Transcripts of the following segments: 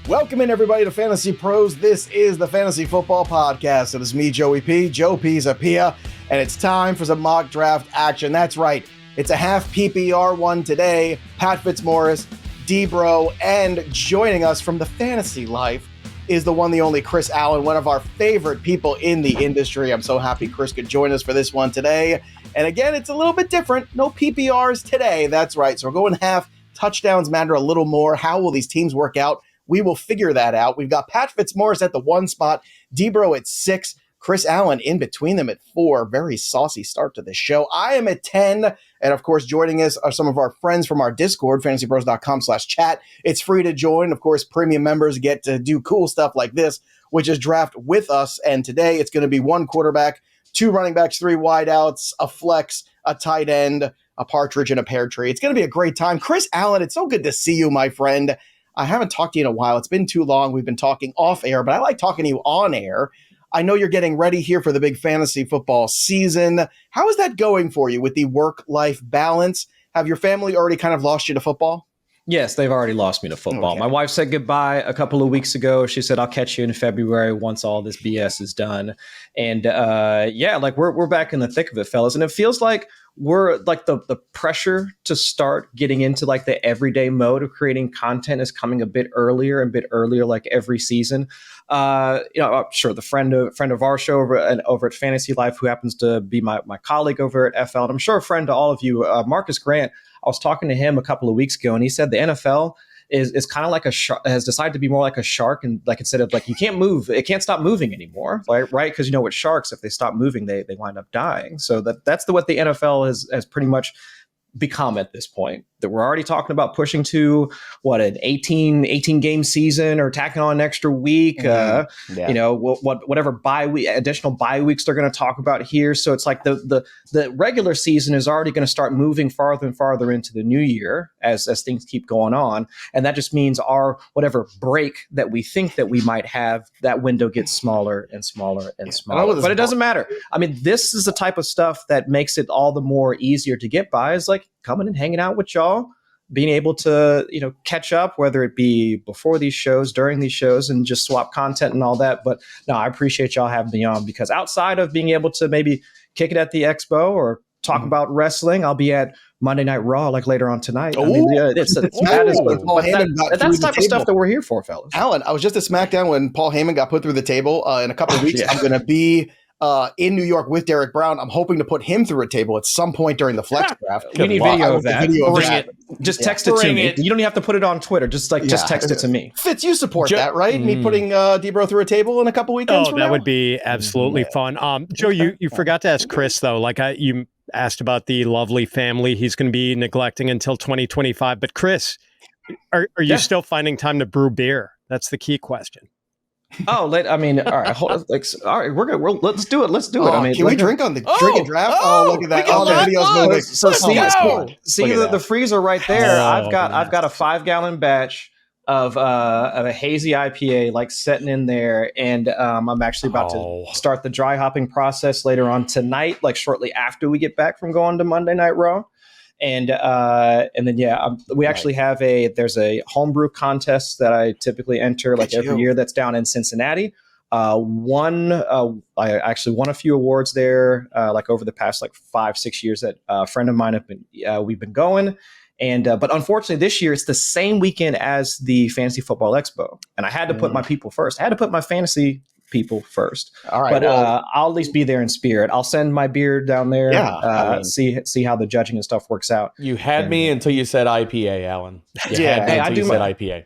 Welcome in, everybody, to Fantasy Pros. This is the Fantasy Football Podcast. It is me, Joey P, Joe Pizzapia, and it's time for some mock draft action. That's right. It's a half PPR one today. Pat Fitzmaurice, D-Bro, and joining us from the fantasy life is the one, the only Chris Allen, one of our favorite people in the industry. I'm so happy Chris could join us for this one today. And again, it's a little bit different. No PPRs today. That's right. So we're going half. Touchdowns matter a little more. How will these teams work out? We will figure that out. We've got Pat Fitzmaurice at the 1 spot, D-Bro at 6, Chris Allen in between them at 4. Very saucy start to the show. I am at 10. And of course, joining us are some of our friends from our Discord, fantasypros.com/chat. It's free to join. Of course, premium members get to do cool stuff like this, which is draft with us. And today it's going to be 1 quarterback, 2 running backs, 3 wideouts, a flex, a tight end, a partridge, and a pear tree. It's going to be a great time. Chris Allen, it's so good to see you, my friend. I haven't talked to you in a while. It's been too long. We've been talking off air, but I like talking to you on air. I know you're getting ready here for the big fantasy football season. How is that going for you with the work-life balance? Have your family already kind of lost you to football? Yes, they've already lost me to football. Okay. My wife said goodbye a couple of weeks ago. She said, I'll catch you in February once all this BS is done. And we're back in the thick of it, fellas. And it feels like we're like the pressure to start getting into like the everyday mode of creating content is coming a bit earlier like every season. Sure, the friend of our show over at Fantasy Life, who happens to be my colleague over at FL, and I'm sure a friend to all of you, Marcus Grant. I was talking to him a couple of weeks ago, and he said the NFL is kind of like a shark, has decided to be more like a shark, and like instead of like you can't move, it can't stop moving anymore, right? Because with sharks, if they stop moving, they wind up dying. So that's what the NFL has pretty much become at this point. That we're already talking about pushing to an 18 game season or tacking on an extra week. Whatever additional bye weeks they're going to talk about here. So it's like the regular season is already going to start moving farther and farther into the new year as things keep going on, and that just means our whatever break that we think that we might have, that window gets smaller and smaller and smaller. But it doesn't matter. I mean, this is the type of stuff that makes it all the more easier to get by. Is like coming and hanging out with y'all, being able to, catch up, whether it be before these shows, during these shows, and just swap content and all that. But no, I appreciate y'all having me on, because outside of being able to maybe kick it at the Expo or talk about wrestling, I'll be at Monday Night Raw like later on tonight. That's the type of stuff that we're here for, fellas. Alan, I was just at SmackDown when Paul Heyman got put through the table. In a couple of weeks, I'm going to be in New York with Derek Brown. I'm hoping to put him through a table at some point during the flex draft. We need video of that. Just text it to me. You don't even have to put it on Twitter. Just text it to me. Fitz, you support that, right? Me putting D-Bro through a table in a couple weekends from now? That would be absolutely fun. Joe, you forgot to ask Chris, though. You asked about the lovely family he's going to be neglecting until 2025. But Chris, are you still finding time to brew beer? That's the key question. All right. All right, we're good. Let's do it. I mean, can we drink on the drink and draft? Look at that! The video's moving. So see the freezer right there. I've got a 5-gallon batch of a hazy IPA sitting in there, and I'm actually about to start the dry hopping process later on tonight, shortly after we get back from going to Monday Night Raw. And then we actually have there's a homebrew contest that I typically enter every year that's down in Cincinnati. I actually won a few awards there over the past 5-6 years that a friend of mine we've been going. And but unfortunately this year it's the same weekend as the Fantasy Football Expo, and I had to put my people first. I had to put my fantasy people first. All right, but I'll at least be there in spirit. I'll send my beer down there. See how the judging and stuff works out. You had me until you said IPA, Alan. I do said IPA.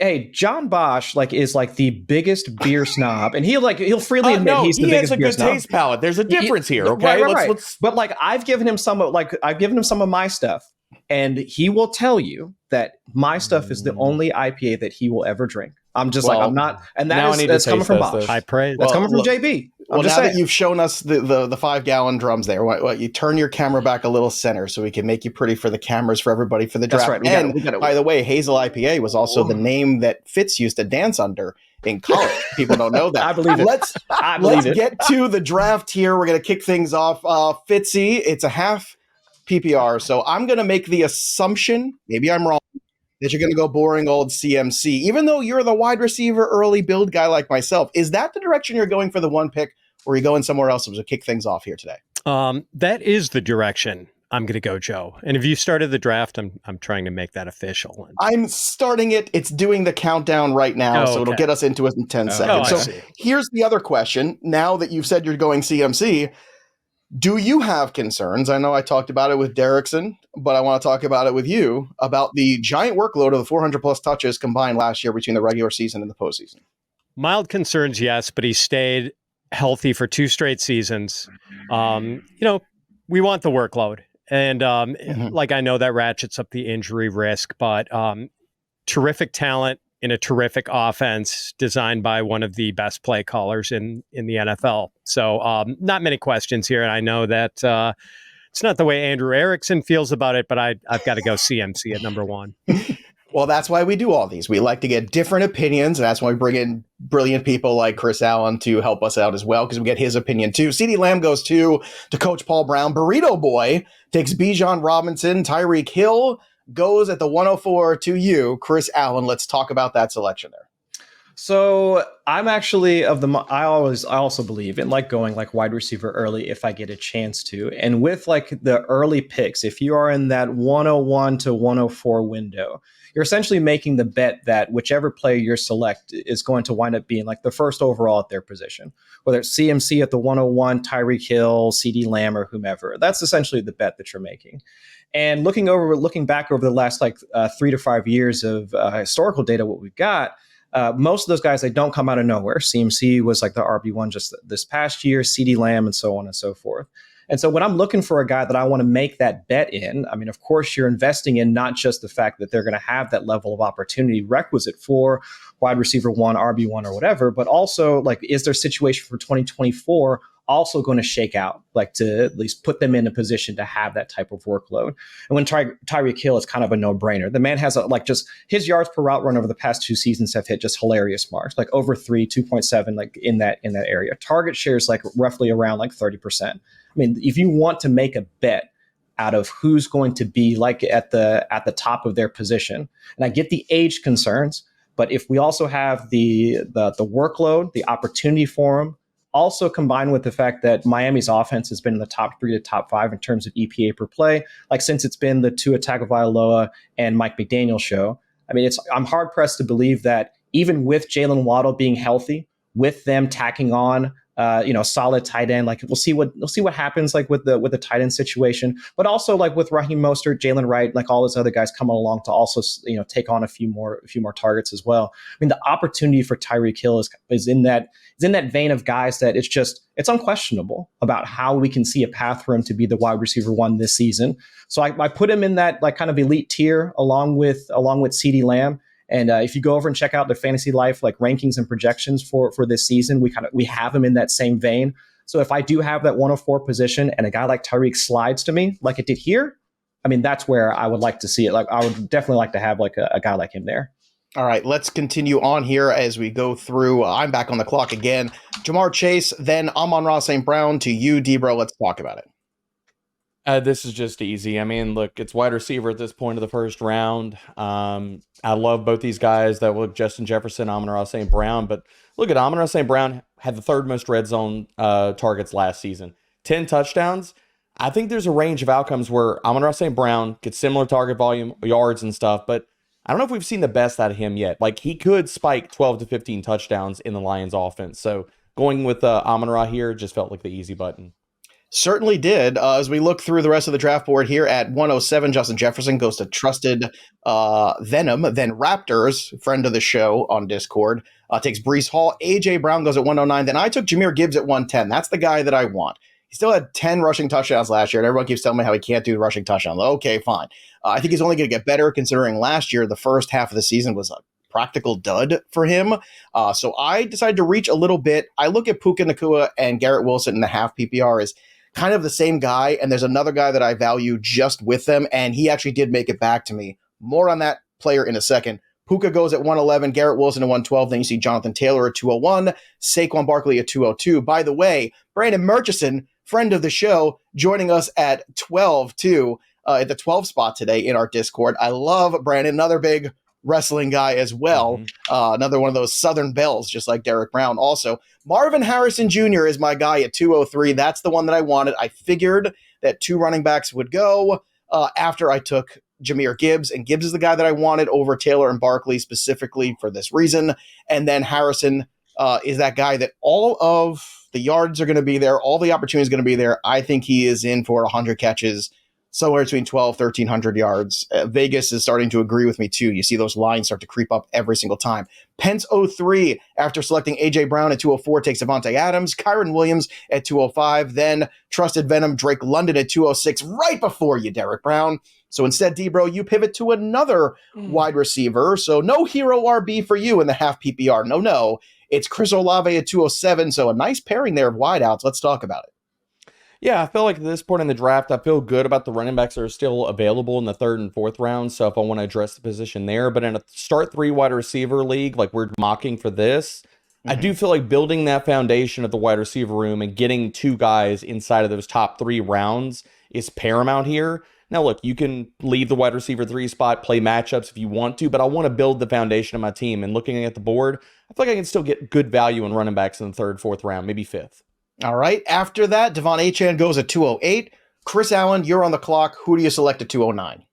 Hey, John Bosch is the biggest beer snob, and he'll freely admit he's the biggest beer snob. He has a good taste palate. There's a difference here. Okay, right. But I've given him some of my stuff, and he will tell you that my stuff is the only IPA that he will ever drink. I'm just I'm not, and that's coming from Bosch. High praise. That's coming from JB. Now that you've shown us the 5-gallon drums there, you turn your camera back a little center so we can make you pretty for the cameras for everybody for the draft. That's right. By the way, Hazel IPA was also the name that Fitz used to dance under in college. People don't know that. I believe it. Let's get to the draft here. We're going to kick things off. Fitzy, it's a half PPR, so I'm going to make the assumption, maybe I'm wrong, that you're going to go boring old CMC, even though you're the wide receiver early build guy like myself. Is that the direction you're going for the one pick, or are you going somewhere else to kick things off here today? That is the direction I'm going to go, Joe. And if you started the draft, I'm trying to make that official. I'm starting it. It's doing the countdown right now, so it'll get us into it in 10 seconds. So here's the other question. Now that you've said you're going CMC, do you have concerns? I know I talked about it with Derrickson, but I want to talk about it with you about the giant workload of the 400 plus touches combined last year between the regular season and the postseason. Mild concerns, yes, but he stayed healthy for 2 straight seasons. We want the workload. And I know that ratchets up the injury risk, but terrific talent in a terrific offense designed by one of the best play callers in the NFL. So not many questions here. And I know that it's not the way Andrew Erickson feels about it, but I've got to go CMC at number 1. Well, that's why we do all these. We like to get different opinions, and that's why we bring in brilliant people like Chris Allen to help us out as well, because we get his opinion too. CeeDee Lamb goes to Coach Paul Brown. Burrito Boy takes Bijan Robinson. Tyreek Hill goes at the 104 to you, Chris Allen. Let's talk about that selection there. So I'm actually I also believe in going wide receiver early if I get a chance to. And with the early picks, if you are in that 101 to 104 window, you're essentially making the bet that whichever player you select is going to wind up being the first overall at their position, whether it's CMC at the 101, Tyreek Hill, CeeDee Lamb, or whomever. That's essentially the bet that you're making. And looking back over the last 3 to 5 years of historical data, what we've got, most of those guys, they don't come out of nowhere. CMC was the RB1 just this past year, CeeDee Lamb, and so on and so forth. And so when I'm looking for a guy that I want to make that bet in, I mean, of course, you're investing in not just the fact that they're going to have that level of opportunity requisite for wide receiver 1, RB1, or whatever, but also is their situation for 2024 also going to shake out, to at least put them in a position to have that type of workload. And when Tyreek Hill is kind of a no-brainer. The man has just his yards per route run over the past 2 seasons have hit just hilarious marks, over 3, 2.7, in that area. Target shares roughly around 30%. I mean, if you want to make a bet out of who's going to be at the top of their position, and I get the age concerns, but if we also have the workload, the opportunity for him, also combined with the fact that Miami's offense has been in the top 3 to top 5 in terms of EPA per play, since it's been the Tua Tagovailoa and Mike McDaniel show. I mean, I'm hard pressed to believe that even with Jalen Waddle being healthy, with them tacking on solid tight end, we'll see what happens with the tight end situation, but also with Raheem Mostert, Jalen Wright, all those other guys coming along to also take on a few more targets as well. I mean, the opportunity for Tyreek Hill is in that vein of guys that it's unquestionable about how we can see a path for him to be the wide receiver 1 this season. So I put him in that kind of elite tier along with CeeDee Lamb. And if you go over and check out the Fantasy Life rankings and projections for this season, we have him in that same vein. So if I do have that 104 position and a guy like Tyreek slides to me like it did here, I mean, that's where I would like to see it. I would definitely like to have a guy like him there. All right, let's continue on here as we go through. I'm back on the clock again. Jamar Chase, then Amon-Ra St. Brown to you, Debro. Let's talk about it. This is just easy. I mean, look, it's wide receiver at this point of the first round. I love both these guys. That look, Justin Jefferson, Amon-Ra St. Brown. But look at Amon-Ra St. Brown had the 3rd most red zone targets last season. 10 touchdowns. I think there's a range of outcomes where Amon-Ra St. Brown gets similar target volume, yards and stuff, but I don't know if we've seen the best out of him yet. He could spike 12 to 15 touchdowns in the Lions offense. So going with Amon-Ra here just felt like the easy button. Certainly did. As we look through the rest of the draft board here at 107, Justin Jefferson goes to trusted Venom, then Raptors, friend of the show on Discord, takes Breece Hall. A.J. Brown goes at 109. Then I took Jahmyr Gibbs at 110. That's the guy that I want. He still had 10 rushing touchdowns last year, and everyone keeps telling me how he can't do rushing touchdowns. Okay, fine. I think he's only going to get better considering last year, the first half of the season was a practical dud for him. So I decided to reach a little bit. I look at Puka Nacua and Garrett Wilson in the half PPR as kind of the same guy, and there's another guy that I value just with them, and he actually did make it back to me. More on that player in a second. Puka goes at 111, Garrett Wilson at 112, then you see Jonathan Taylor at 201, Saquon Barkley at 202. By the way, Brandon Murchison, friend of the show, joining us at 12 too. at the 12 spot today in our Discord. I love Brandon, another big wrestling guy as well. Another one of those Southern Bells, just like Derek Brown. Also, Marvin Harrison Jr. is my guy at 203. That's the one that I wanted. I figured that 2 running backs would go after I took Jahmyr Gibbs, and Gibbs is the guy that I wanted over Taylor and Barkley specifically for this reason. And then Harrison is that guy that all of the yards are going to be there, all the opportunities are going to be there. I think he is in for 100 catches, somewhere between 1,200-1,300 yards. Vegas is starting to agree with me too. You see those lines start to creep up every single time. Pence 03, after selecting A.J. Brown at 204, takes Devontae Adams, Kyron Williams at 205, then Trusted Venom Drake London at 206, right before you, Derek Brown. So instead, D-Bro, you pivot to another wide receiver. So no hero RB for you in the half PPR. No. It's Chris Olave at 207. So a nice pairing there of wideouts. Let's talk about it. Yeah, I feel like at this point in the draft, I feel good about the running backs that are still available in the 3rd and 4th round. So if I want to address the position there, but in a start 3 wide receiver league, like we're mocking for this, I do feel like building that foundation of the wide receiver room and getting 2 guys inside of those top 3 rounds is paramount here. Now, look, you can leave the wide receiver 3 spot, play matchups if you want to, but I want to build the foundation of my team. And looking at the board, I feel like I can still get good value in running backs in the 3rd, 4th round, maybe 5th. All right. After that, Devon Achane goes at 208. Chris Allen, you're on the clock. Who do you select at 209?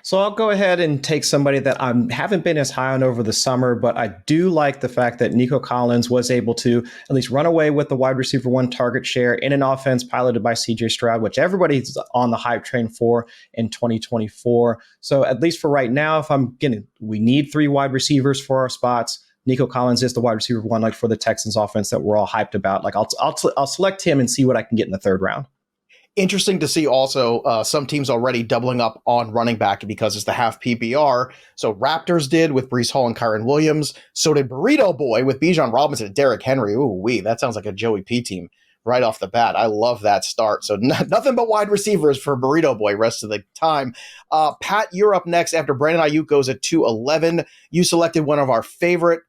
So I'll go ahead and take somebody that I haven't been as high on over the summer, but I do like the fact that Nico Collins was able to at least run away with the wide receiver 1 target share in an offense piloted by CJ Stroud, which everybody's on the hype train for in 2024. So at least for right now, we need 3 wide receivers for our spots. Nico Collins is the wide receiver 1, like for the Texans offense that we're all hyped about. Like I'll select him and see what I can get in the 3rd round. Interesting to see also some teams already doubling up on running back because it's the half PPR. So Raptors did with Breece Hall and Kyron Williams. So did Burrito Boy with Bijan Robinson and Derrick Henry. That sounds like a Joey P team right off the bat. I love that start. So nothing but wide receivers for Burrito Boy rest of the time. Pat, you're up next after Brandon Ayuk goes at 211. You selected one of our favorite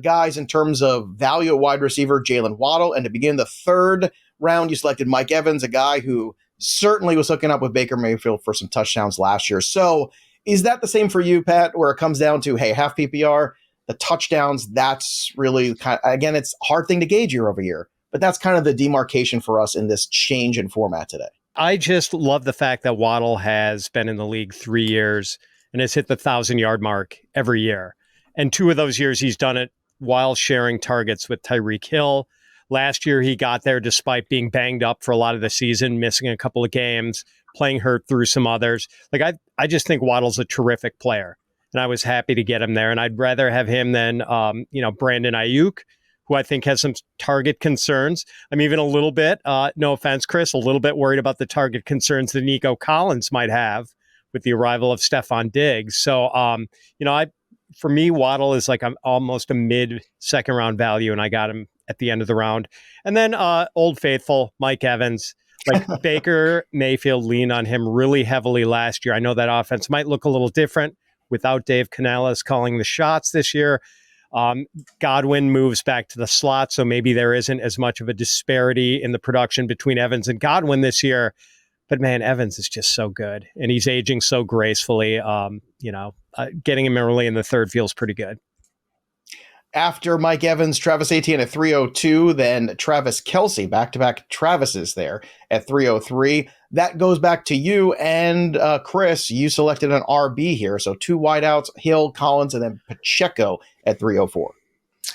guys in terms of value at wide receiver, Jalen Waddle. And to begin the 3rd round, you selected Mike Evans, a guy who certainly was hooking up with Baker Mayfield for some touchdowns last year. So is that the same for you, Pat, where it comes down to, hey, half PPR, the touchdowns, that's really again, it's a hard thing to gauge year over year, but that's kind of the demarcation for us in this change in format today. I just love the fact that Waddle has been in the league 3 years and has hit the 1,000-yard mark every year. And 2 of those years he's done it while sharing targets with Tyreek Hill. Last year, he got there despite being banged up for a lot of the season, missing a couple of games, playing hurt through some others. Like I just think Waddle's a terrific player, and I was happy to get him there. And I'd rather have him than Brandon Ayuk, who I think has some target concerns. I'm even a little bit, no offense, Chris, a little bit worried about the target concerns that Nico Collins might have with the arrival of Stephon Diggs. So, for me, Waddle is like I'm almost a mid-second round value, and I got him at the end of the round. And then Old Faithful, Mike Evans. Like Baker Mayfield leaned on him really heavily last year. I know that offense might look a little different without Dave Canales calling the shots this year. Godwin moves back to the slot, so maybe there isn't as much of a disparity in the production between Evans and Godwin this year. But man, Evans is just so good, and he's aging so gracefully. Getting him early in the 3rd feels pretty good. After Mike Evans, Travis Etienne at 302, then Travis Kelce, back-to-back Travises there at 303. That goes back to you and Chris. You selected an RB here, so 2 wideouts, Hill, Collins, and then Pacheco at 304.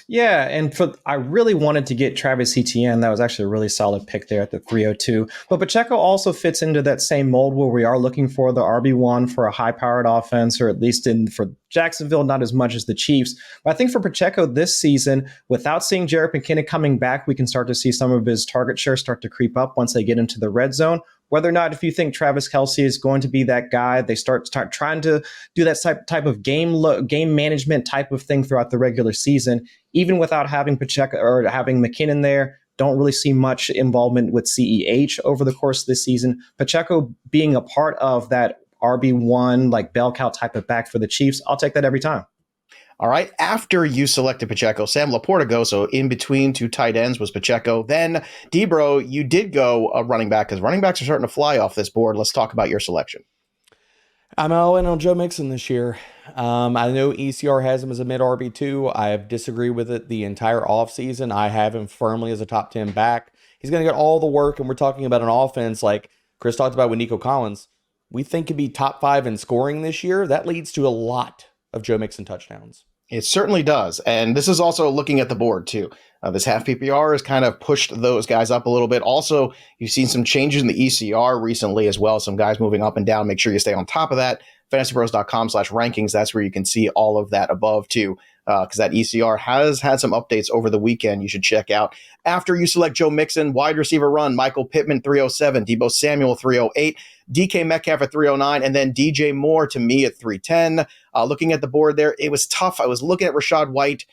Yeah, and I really wanted to get Travis Etienne. That was actually a really solid pick there at the 302. But Pacheco also fits into that same mold where we are looking for the RB1 for a high-powered offense, or at least for Jacksonville, not as much as the Chiefs. But I think for Pacheco this season, without seeing Jerick McKinnon coming back, we can start to see some of his target share start to creep up once they get into the red zone. Whether or not, if you think Travis Kelce is going to be that guy, they start trying to do that type of game management type of thing throughout the regular season, even without having Pacheco or having McKinnon there. Don't really see much involvement with CEH over the course of this season. Pacheco being a part of that RB1, like bell cow type of back for the Chiefs, I'll take that every time. All right. After you selected Pacheco, Sam Laporta goes. So in between 2 tight ends was Pacheco. Then, Debro, you did go a running back because running backs are starting to fly off this board. Let's talk about your selection. I'm all in on Joe Mixon this year. I know ECR has him as a mid RB2. I have disagreed with it the entire offseason. I have him firmly as a top 10 back. He's going to get all the work, and we're talking about an offense like Chris talked about with Nico Collins. We think could be top 5 in scoring this year. That leads to a lot of Joe Mixon touchdowns. It certainly does. And this is also looking at the board, too. This half PPR has kind of pushed those guys up a little bit. Also, you've seen some changes in the ECR recently as well. Some guys moving up and down. Make sure you stay on top of that. FantasyPros.com/rankings. That's where you can see all of that above, too. Because that ECR has had some updates over the weekend you should check out. After you select Joe Mixon, wide receiver run, Michael Pittman, 307, Deebo Samuel, 308, DK Metcalf at 309, and then DJ Moore to me at 310. Looking at the board there, it was tough. I was looking at Rachaad White.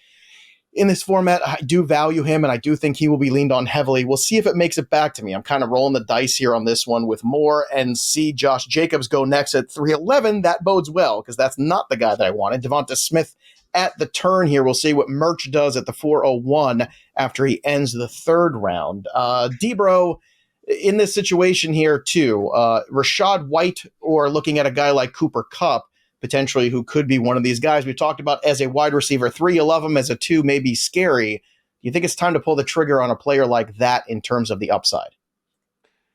In this format, I do value him, and I do think he will be leaned on heavily. We'll see if it makes it back to me. I'm kind of rolling the dice here on this one with Moore and see Josh Jacobs go next at 311. That bodes well because that's not the guy that I wanted. Devonta Smith at the turn here. We'll see what Merch does at the 401 after he ends the third round. Debro, in this situation here too, Rachaad White or looking at a guy like Cooper Kupp, potentially who could be one of these guys we talked about as a wide receiver 3. You love him as a 2, maybe scary. Do you think it's time to pull the trigger on a player like that in terms of the upside?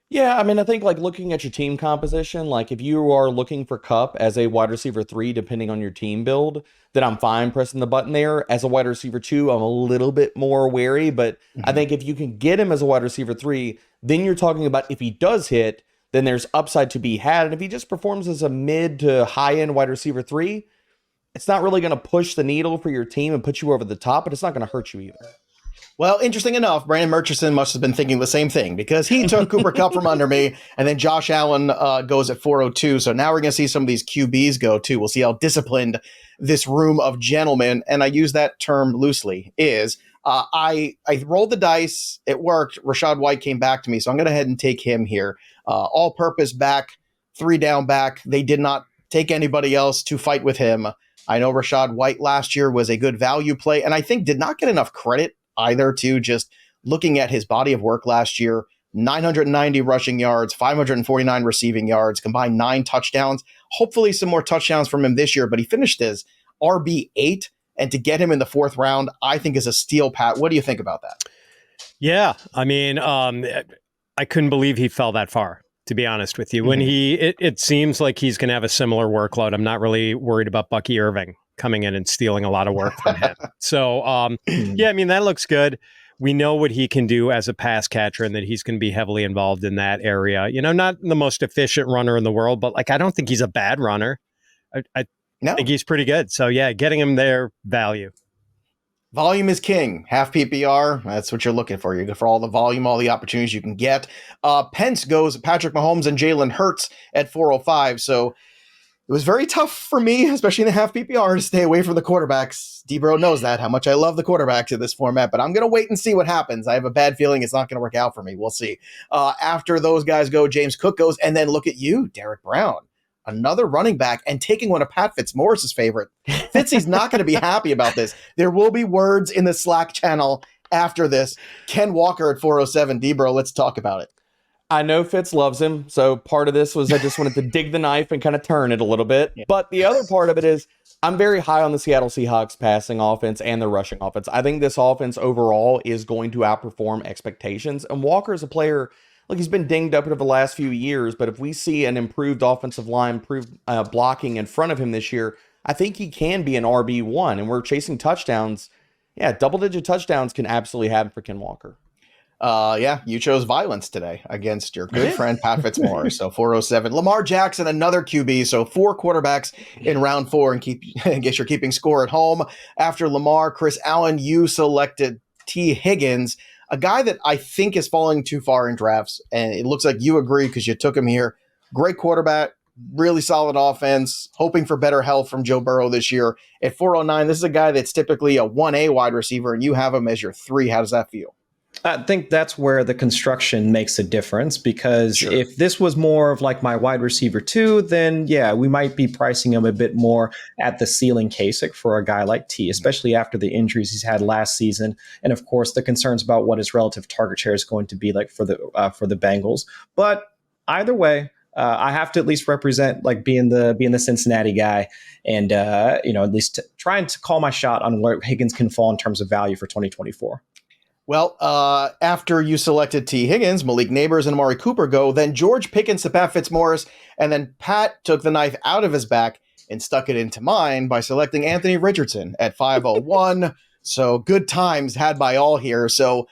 Yeah, I mean, I think like looking at your team composition, like if you are looking for Kupp as a wide receiver 3, depending on your team build, then I'm fine pressing the button there. As a wide receiver 2, I'm a little bit more wary, but I think if you can get him as a wide receiver 3, then you're talking about if he does hit, then there's upside to be had. And if he just performs as a mid to high end wide receiver 3, it's not really going to push the needle for your team and put you over the top, but it's not going to hurt you either. Well, interesting enough, Brandon Murchison must have been thinking the same thing because he took Cooper Kupp from under me, and then Josh Allen goes at 402. So now we're going to see some of these QBs go too. We'll see how disciplined this room of gentlemen, and I use that term loosely, is I rolled the dice. It worked. Rachaad White came back to me, so I'm going to go ahead and take him here. All-purpose back, 3 down back. They did not take anybody else to fight with him. I know Rachaad White last year was a good value play, and I think did not get enough credit either, too, just looking at his body of work last year. 990 rushing yards, 549 receiving yards, combined 9 touchdowns. Hopefully some more touchdowns from him this year, but he finished as RB8, and to get him in the 4th round, I think is a steal, Pat. What do you think about that? Yeah, I mean, I couldn't believe he fell that far, to be honest with you. When it seems like he's going to have a similar workload. I'm not really worried about Bucky Irving coming in and stealing a lot of work from him. So, yeah, I mean, that looks good. We know what he can do as a pass catcher and that he's going to be heavily involved in that area. You know, not the most efficient runner in the world, but like, I don't think he's a bad runner. I think he's pretty good. So, yeah, getting him there, value. Volume is king. Half PPR, that's what you're looking for. You go for all the volume, all the opportunities you can get. Pence goes Patrick Mahomes and Jalen Hurts at 405. So it was very tough for me, especially in the half PPR, to stay away from the quarterbacks. Debro knows that, how much I love the quarterbacks in this format, but I'm going to wait and see what happens. I have a bad feeling it's not going to work out for me. We'll see. After those guys go, James Cook goes, and then look at you, Derek Brown. Another running back and taking one of Pat Fitzmaurice's favorite. Fitzy's not going to be happy about this. There will be words in the Slack channel after this. Ken Walker at 407. Debro, let's talk about it. I know Fitz loves him, so part of this was I just wanted to dig the knife and kind of turn it a little bit. Yeah. But the other part of it is I'm very high on the Seattle Seahawks passing offense and the rushing offense. I think this offense overall is going to outperform expectations. And Walker is a player, look, he's been dinged up over the last few years, but if we see an improved offensive line, improved blocking in front of him this year, I think he can be an RB1, and we're chasing touchdowns. Yeah, double-digit touchdowns can absolutely happen for Ken Walker. Yeah, you chose violence today against your good friend Pat Fitzmaurice. So 407. Lamar Jackson, another QB. So 4 quarterbacks in round 4, and I guess you're keeping score at home. After Lamar, Chris Allen, you selected T. Higgins, a guy that I think is falling too far in drafts, and it looks like you agree because you took him here. Great quarterback, really solid offense, hoping for better health from Joe Burrow this year. At 409, this is a guy that's typically a 1A wide receiver, and you have him as your 3. How does that feel? I think that's where the construction makes a difference, because if this was more of like my wide receiver 2, then yeah, we might be pricing him a bit more at the ceiling Kasich for a guy like T, especially after the injuries he's had last season. And of course, the concerns about what his relative target share is going to be like for the Bengals. But either way, I have to at least represent like being the Cincinnati guy, and at least trying to call my shot on where Higgins can fall in terms of value for 2024. Well, after you selected T. Higgins, Malik Neighbors, and Amari Cooper go, then George Pickens to Pat Fitzmaurice, and then Pat took the knife out of his back and stuck it into mine by selecting Anthony Richardson at 501. So good times had by all here. So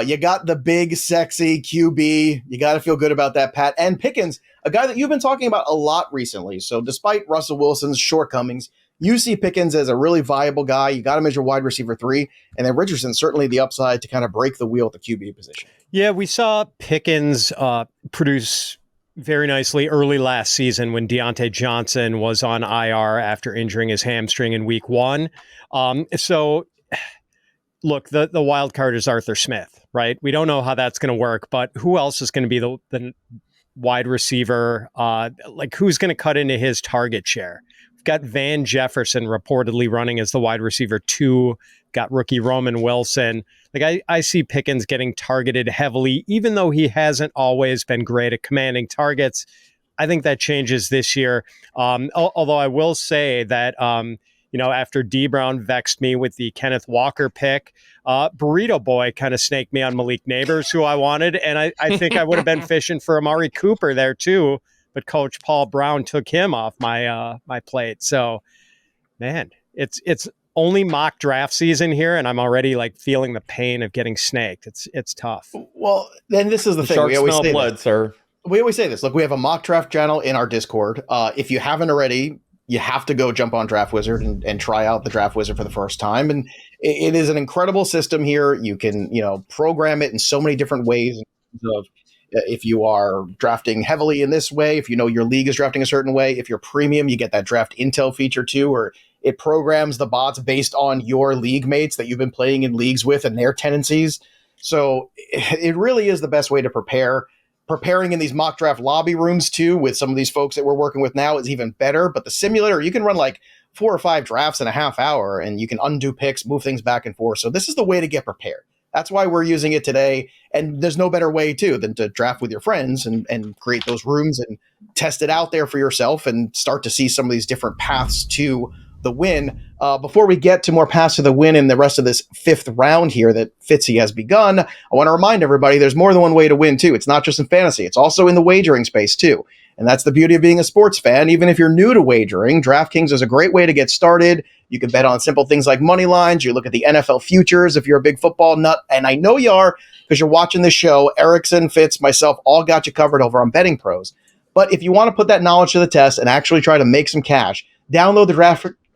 you got the big, sexy QB. You got to feel good about that, Pat. And Pickens, a guy that you've been talking about a lot recently. So despite Russell Wilson's shortcomings, you see Pickens as a really viable guy. You got him as your wide receiver 3. And then Richardson, certainly the upside to kind of break the wheel at the QB position. Yeah, we saw Pickens produce very nicely early last season when Deontay Johnson was on IR after injuring his hamstring in week 1. So, look, the wild card is Arthur Smith, right? We don't know how that's going to work, but who else is going to be the wide receiver? Who's going to cut into his target share? We've got Van Jefferson reportedly running as the wide receiver 2, got rookie Roman Wilson. I see Pickens getting targeted heavily, even though he hasn't always been great at commanding targets. I think that changes this year. Although I will say that, after D Brown vexed me with the Kenneth Walker pick, Burrito Boy kind of snaked me on Malik Neighbors, who I wanted. And I think I would have been fishing for Amari Cooper there too. But Coach Paul Brown took him off my plate. So, man, it's only mock draft season here, and I'm already feeling the pain of getting snaked. It's tough. Well, then this is the thing. We always say blood, sir. We always say this. Look, we have a mock draft channel in our Discord. If you haven't already, you have to go jump on Draft Wizard and try out the Draft Wizard for the first time. And it is an incredible system here. You can program it in so many different ways. In terms of if you are drafting heavily in this way, if your league is drafting a certain way, if you're premium, you get that draft intel feature too, or it programs the bots based on your league mates that you've been playing in leagues with and their tendencies. So it really is the best way to prepare. Preparing in these mock draft lobby rooms too, with some of these folks that we're working with now, is even better. But the simulator, you can run 4 or 5 drafts in a half hour, and you can undo picks, move things back and forth. So this is the way to get prepared. That's why we're using it today. And there's no better way, too, than to draft with your friends and create those rooms and test it out there for yourself and start to see some of these different paths to the win. Before we get to more paths to the win in the rest of this 5th round here that Fitzy has begun, I want to remind everybody there's more than one way to win, too. It's not just in fantasy. It's also in the wagering space, too. And that's the beauty of being a sports fan. Even if you're new to wagering, DraftKings is a great way to get started. You can bet on simple things like money lines. You look at the NFL futures if you're a big football nut. And I know you are because you're watching this show. Erickson, Fitz, myself, all got you covered over on Betting Pros. But if you want to put that knowledge to the test and actually try to make some cash, download the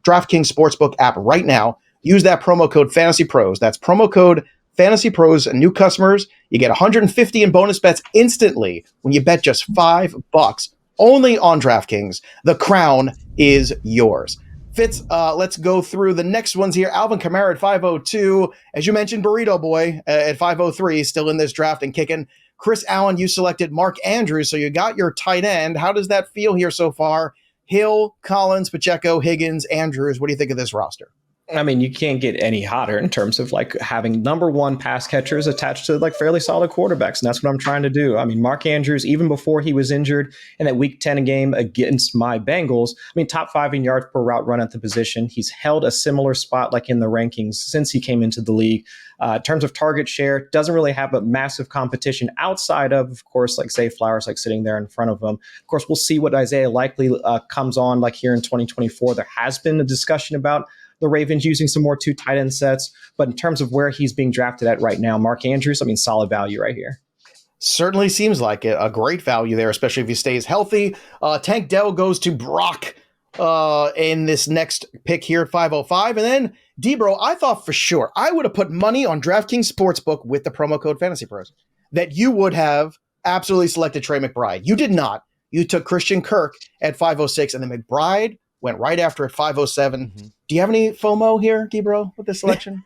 DraftKings Sportsbook app right now. Use that promo code FantasyPros. That's promo code FantasyPros. And new customers, you get 150 in bonus bets instantly when you bet just $5 only on DraftKings. The crown is yours. Fitz, let's go through the next ones here. Alvin Kamara at 502. As you mentioned, Burrito Boy at 503, still in this draft and kicking. Chris Allen, you selected Mark Andrews, so you got your tight end. How does that feel here so far? Hill, Collins, Pacheco, Higgins, Andrews. What do you think of this roster? I mean, you can't get any hotter in terms of having number 1 pass catchers attached to fairly solid quarterbacks. And that's what I'm trying to do. I mean, Mark Andrews, even before he was injured in that week 10 game against my Bengals, top 5 in yards per route run at the position. He's held a similar spot in the rankings since he came into the league. In terms of target share, doesn't really have a massive competition outside of course, Zay Flowers, sitting there in front of him. Of course, we'll see what Isaiah likely comes on here in 2024. There has been a discussion about the Ravens using some more 2 tight end sets. But in terms of where he's being drafted at right now, Mark Andrews, solid value right here. Certainly seems like it. A great value there, especially if he stays healthy. Tank Dell goes to Brock in this next pick here at 505. And then Debro, I thought for sure I would have put money on DraftKings Sportsbook with the promo code FantasyPros that you would have absolutely selected Trey McBride. You did not. You took Christian Kirk at 506, and then McBride went right after at 507. Mm-hmm. Do you have any FOMO here, Debro, with this selection?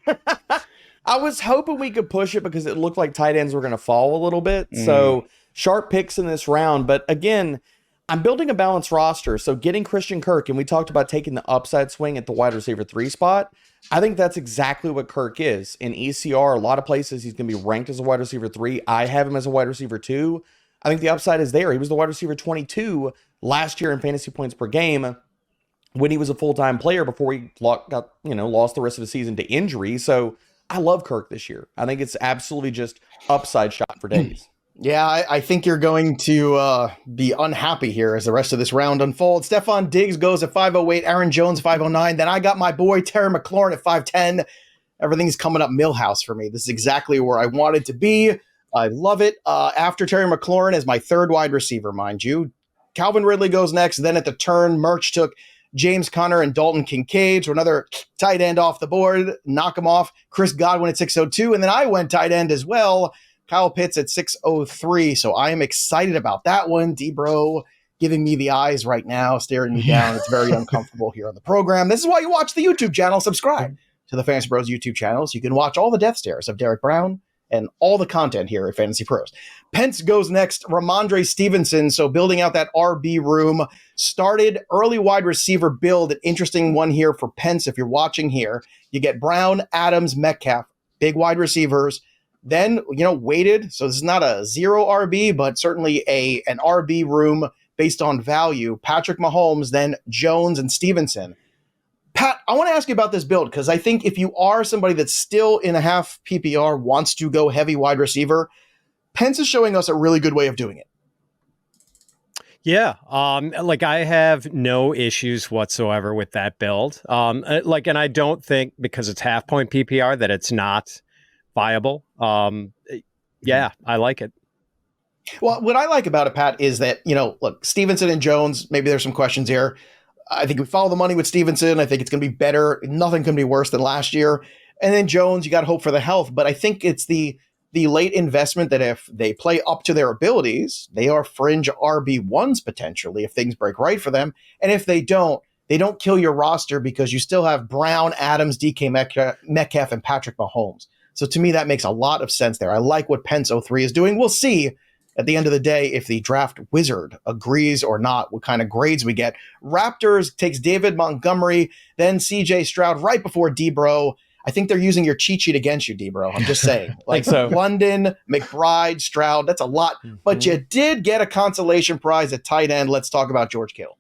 I was hoping we could push it because it looked like tight ends were going to fall a little bit. So sharp picks in this round. But again, I'm building a balanced roster. So getting Christian Kirk, and we talked about taking the upside swing at the wide receiver 3 spot. I think that's exactly what Kirk is. In ECR, a lot of places he's going to be ranked as a wide receiver 3. I have him as a wide receiver 2. I think the upside is there. He was the wide receiver 22 last year in fantasy points per game when he was a full-time player before he lost the rest of the season to injury. So I love Kirk this year. I think it's absolutely just upside shot for days. Yeah, I think you're going to be unhappy here as the rest of this round unfolds. Stephon Diggs goes at 508, Aaron Jones 509. Then I got my boy Terry McLaurin at 510. Everything's coming up Millhouse for me. This is exactly where I wanted to be. I love it. After Terry McLaurin as my third wide receiver, mind you. Calvin Ridley goes next. Then at the turn, Murch took James Conner and Dalton Kincaid, so another tight end off the board. Knock him off. Chris Godwin at 602. And then I went tight end as well. Kyle Pitts at 603. So I am excited about that one. D-Bro giving me the eyes right now, staring me down. It's very uncomfortable here on the program. This is why you watch the YouTube channel. Subscribe to the Fantasy Pros YouTube channel so you can watch all the death stares of Derek Brown and all the content here at Fantasy Pros. Pence goes next. Ramondre Stevenson. So building out that RB room. Started early wide receiver build. An interesting one here for Pence if you're watching here. You get Brown, Adams, Metcalf, big wide receivers. Then, weighted. So this is not a zero RB, but certainly an RB room based on value. Patrick Mahomes, then Jones and Stevenson. Pat, I want to ask you about this build because I think if you are somebody that's still in a half PPR, wants to go heavy wide receiver, Pence is showing us a really good way of doing it. Yeah, I have no issues whatsoever with that build. And I don't think because it's half point PPR that it's not viable. Yeah, I like it. Well, what I like about it, Pat, is that, look, Stevenson and Jones, maybe there's some questions here. I think we follow the money with Stevenson. I think it's going to be better. Nothing can be worse than last year. And then Jones, you got to hope for the health. But I think it's the late investment that if they play up to their abilities, they are fringe RB1s potentially if things break right for them. And if they don't kill your roster because you still have Brown, Adams, DK Metcalf, and Patrick Mahomes. So to me, that makes a lot of sense there. I like what Pence 03 is doing. We'll see at the end of the day if the draft wizard agrees or not, what kind of grades we get. Raptors takes David Montgomery, then CJ Stroud right before D-Bro. I think they're using your cheat sheet against you, D-Bro. I'm just saying. Like so. London, McBride, Stroud, that's a lot. Mm-hmm. But you did get a consolation prize at tight end. Let's talk about George Kittle.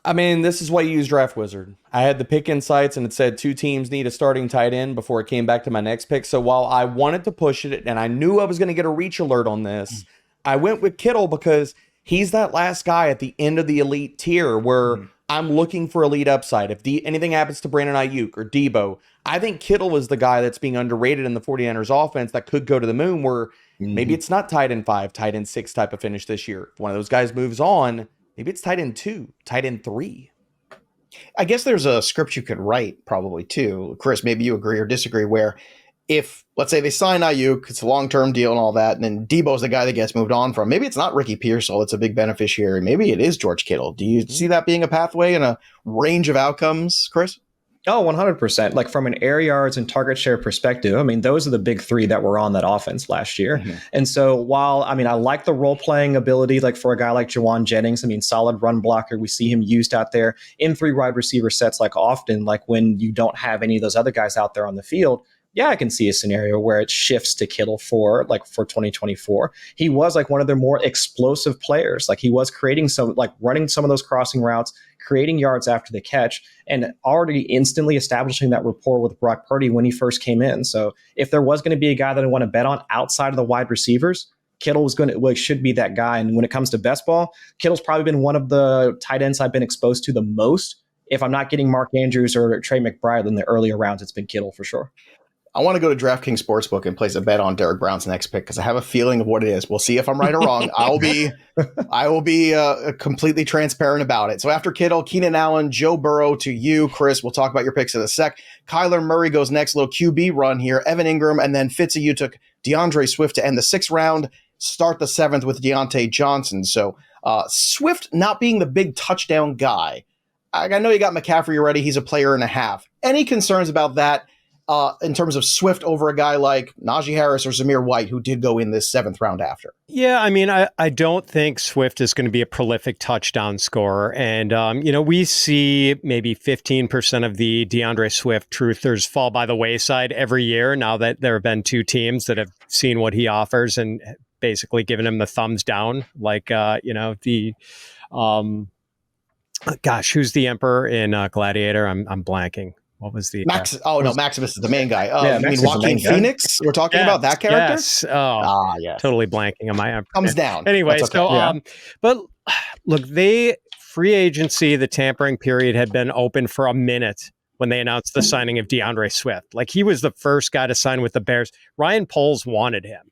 I mean, this is why you use Draft Wizard. I had the pick insights and it said 2 teams need a starting tight end before it came back to my next pick. So while I wanted to push it and I knew I was going to get a reach alert on this, I went with Kittle because he's that last guy at the end of the elite tier where I'm looking for elite upside. If anything happens to Brandon Ayuk or Debo, I think Kittle is the guy that's being underrated in the 49ers offense that could go to the moon where maybe it's not tight end 5, tight end 6 type of finish this year. If one of those guys moves on, maybe it's tight end 2, tight end 3. I guess there's a script you could write probably too. Chris, maybe you agree or disagree where if, let's say they sign Ayuk, it's a long-term deal and all that, and then Debo's the guy that gets moved on from. Maybe it's not Ricky Pearsall that's a big beneficiary. Maybe it is George Kittle. Do you see that being a pathway and a range of outcomes, Chris? Oh, 100%. Like from an air yards and target share perspective, I mean, those are the big 3 that were on that offense last year. And so while, I like the role playing ability, like for a guy like Jawan Jennings, solid run blocker. We see him used out there in 3 wide receiver sets, like often, like when you don't have any of those other guys out there on the field. Yeah, I can see a scenario where it shifts to Kittle for 2024. He was like one of their more explosive players. Like he was creating running some of those crossing routes, creating yards after the catch, and already instantly establishing that rapport with Brock Purdy when he first came in. So if there was going to be a guy that I want to bet on outside of the wide receivers, Kittle should be that guy. And when it comes to best ball, Kittle's probably been one of the tight ends I've been exposed to the most. If I'm not getting Mark Andrews or Trey McBride in the earlier rounds, it's been Kittle for sure. I want to go to DraftKings Sportsbook and place a bet on Derek Brown's next pick because I have a feeling of what it is. We'll see if I'm right or wrong. I will be completely transparent about it. So after Kittle, Keenan Allen, Joe Burrow to you, Chris. We'll talk about your picks in a sec. Kyler Murray goes next, little QB run here. Evan Ingram, and then Fitzy, you took DeAndre Swift to end the 6th round. Start the 7th with Deontay Johnson. So Swift not being the big touchdown guy. I know you got McCaffrey already. He's a player and a half. Any concerns about that? In terms of Swift over a guy like Najee Harris or Zamir White, who did go in this 7th round after? Yeah, I don't think Swift is going to be a prolific touchdown scorer. And, we see maybe 15% of the DeAndre Swift truthers fall by the wayside every year now that there have been 2 teams that have seen what he offers and basically giving him the thumbs down, like gosh, who's the emperor in Gladiator? I'm blanking. What was the Maximus is the main guy. Yeah, You mean Maximus is the Joaquin main guy. Phoenix? We're talking about that character? Yes. Oh, Yes. totally blanking on my emperor. Comes down. Anyway, That's okay. but look, free agency, the tampering period had been open for a minute when they announced the signing of DeAndre Swift. Like, he was the first guy to sign with the Bears. Ryan Poles wanted him.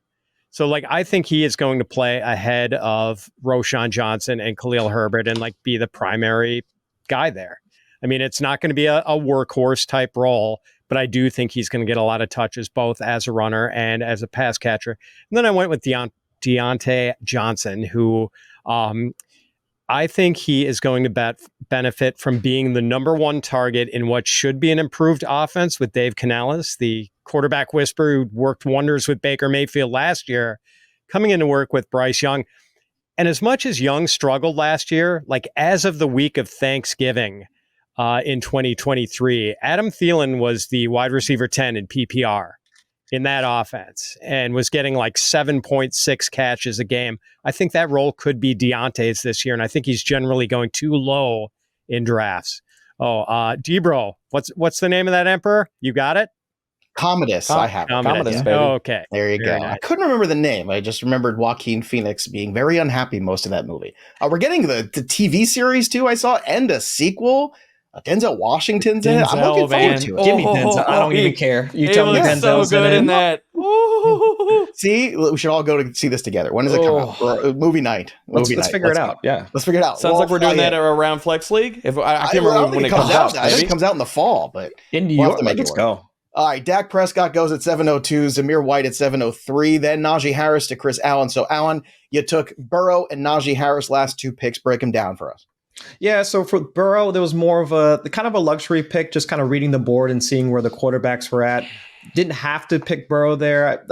So, like, I think he is going to play ahead of Roshan Johnson and Khalil Herbert and, like, be the primary guy there. I mean, it's not going to be a workhorse type role, but I do think he's going to get a lot of touches, both as a runner and as a pass catcher. And then I went with Deontay Johnson, who I think he is going to benefit from being the number one target in what should be an improved offense with Dave Canales, the quarterback whisperer who worked wonders with Baker Mayfield last year, coming into work with Bryce Young. And as much as Young struggled last year, like as of the week of Thanksgiving in 2023, Adam Thielen was the wide receiver 10 in PPR in that offense and was getting like 7.6 catches a game. I think that role could be Deontay's this year, and I think he's generally going too low in drafts. Debro, what's the name of that emperor? You got it? Commodus. I have Commodus, yeah. baby. Oh, okay. There you go. Nice. I couldn't remember the name. I just remembered Joaquin Phoenix being very unhappy most of that movie. We're getting the TV series too, I saw, and a sequel. Denzel Washington's in it. I'm looking forward to it. Give me Denzel. I don't even care. You tell me Denzel's so good in that. See, we should all go to see this together. When does it come out? Movie night. Let's figure it out. Yeah. Let's figure it out. Sounds like we're doing that around Flex League. If I can't remember when it comes out. I think it comes out in the fall, but in New York, let's go. All right, Dak Prescott goes at 702, Zamir White at 703, then Najee Harris to Chris Allen. So, Allen, you took Burrow and Najee Harris last two picks. Break them down for us. Yeah, so for Burrow, there was more of a luxury pick, just kind of reading the board and seeing where the quarterbacks were at. Didn't have to pick Burrow there,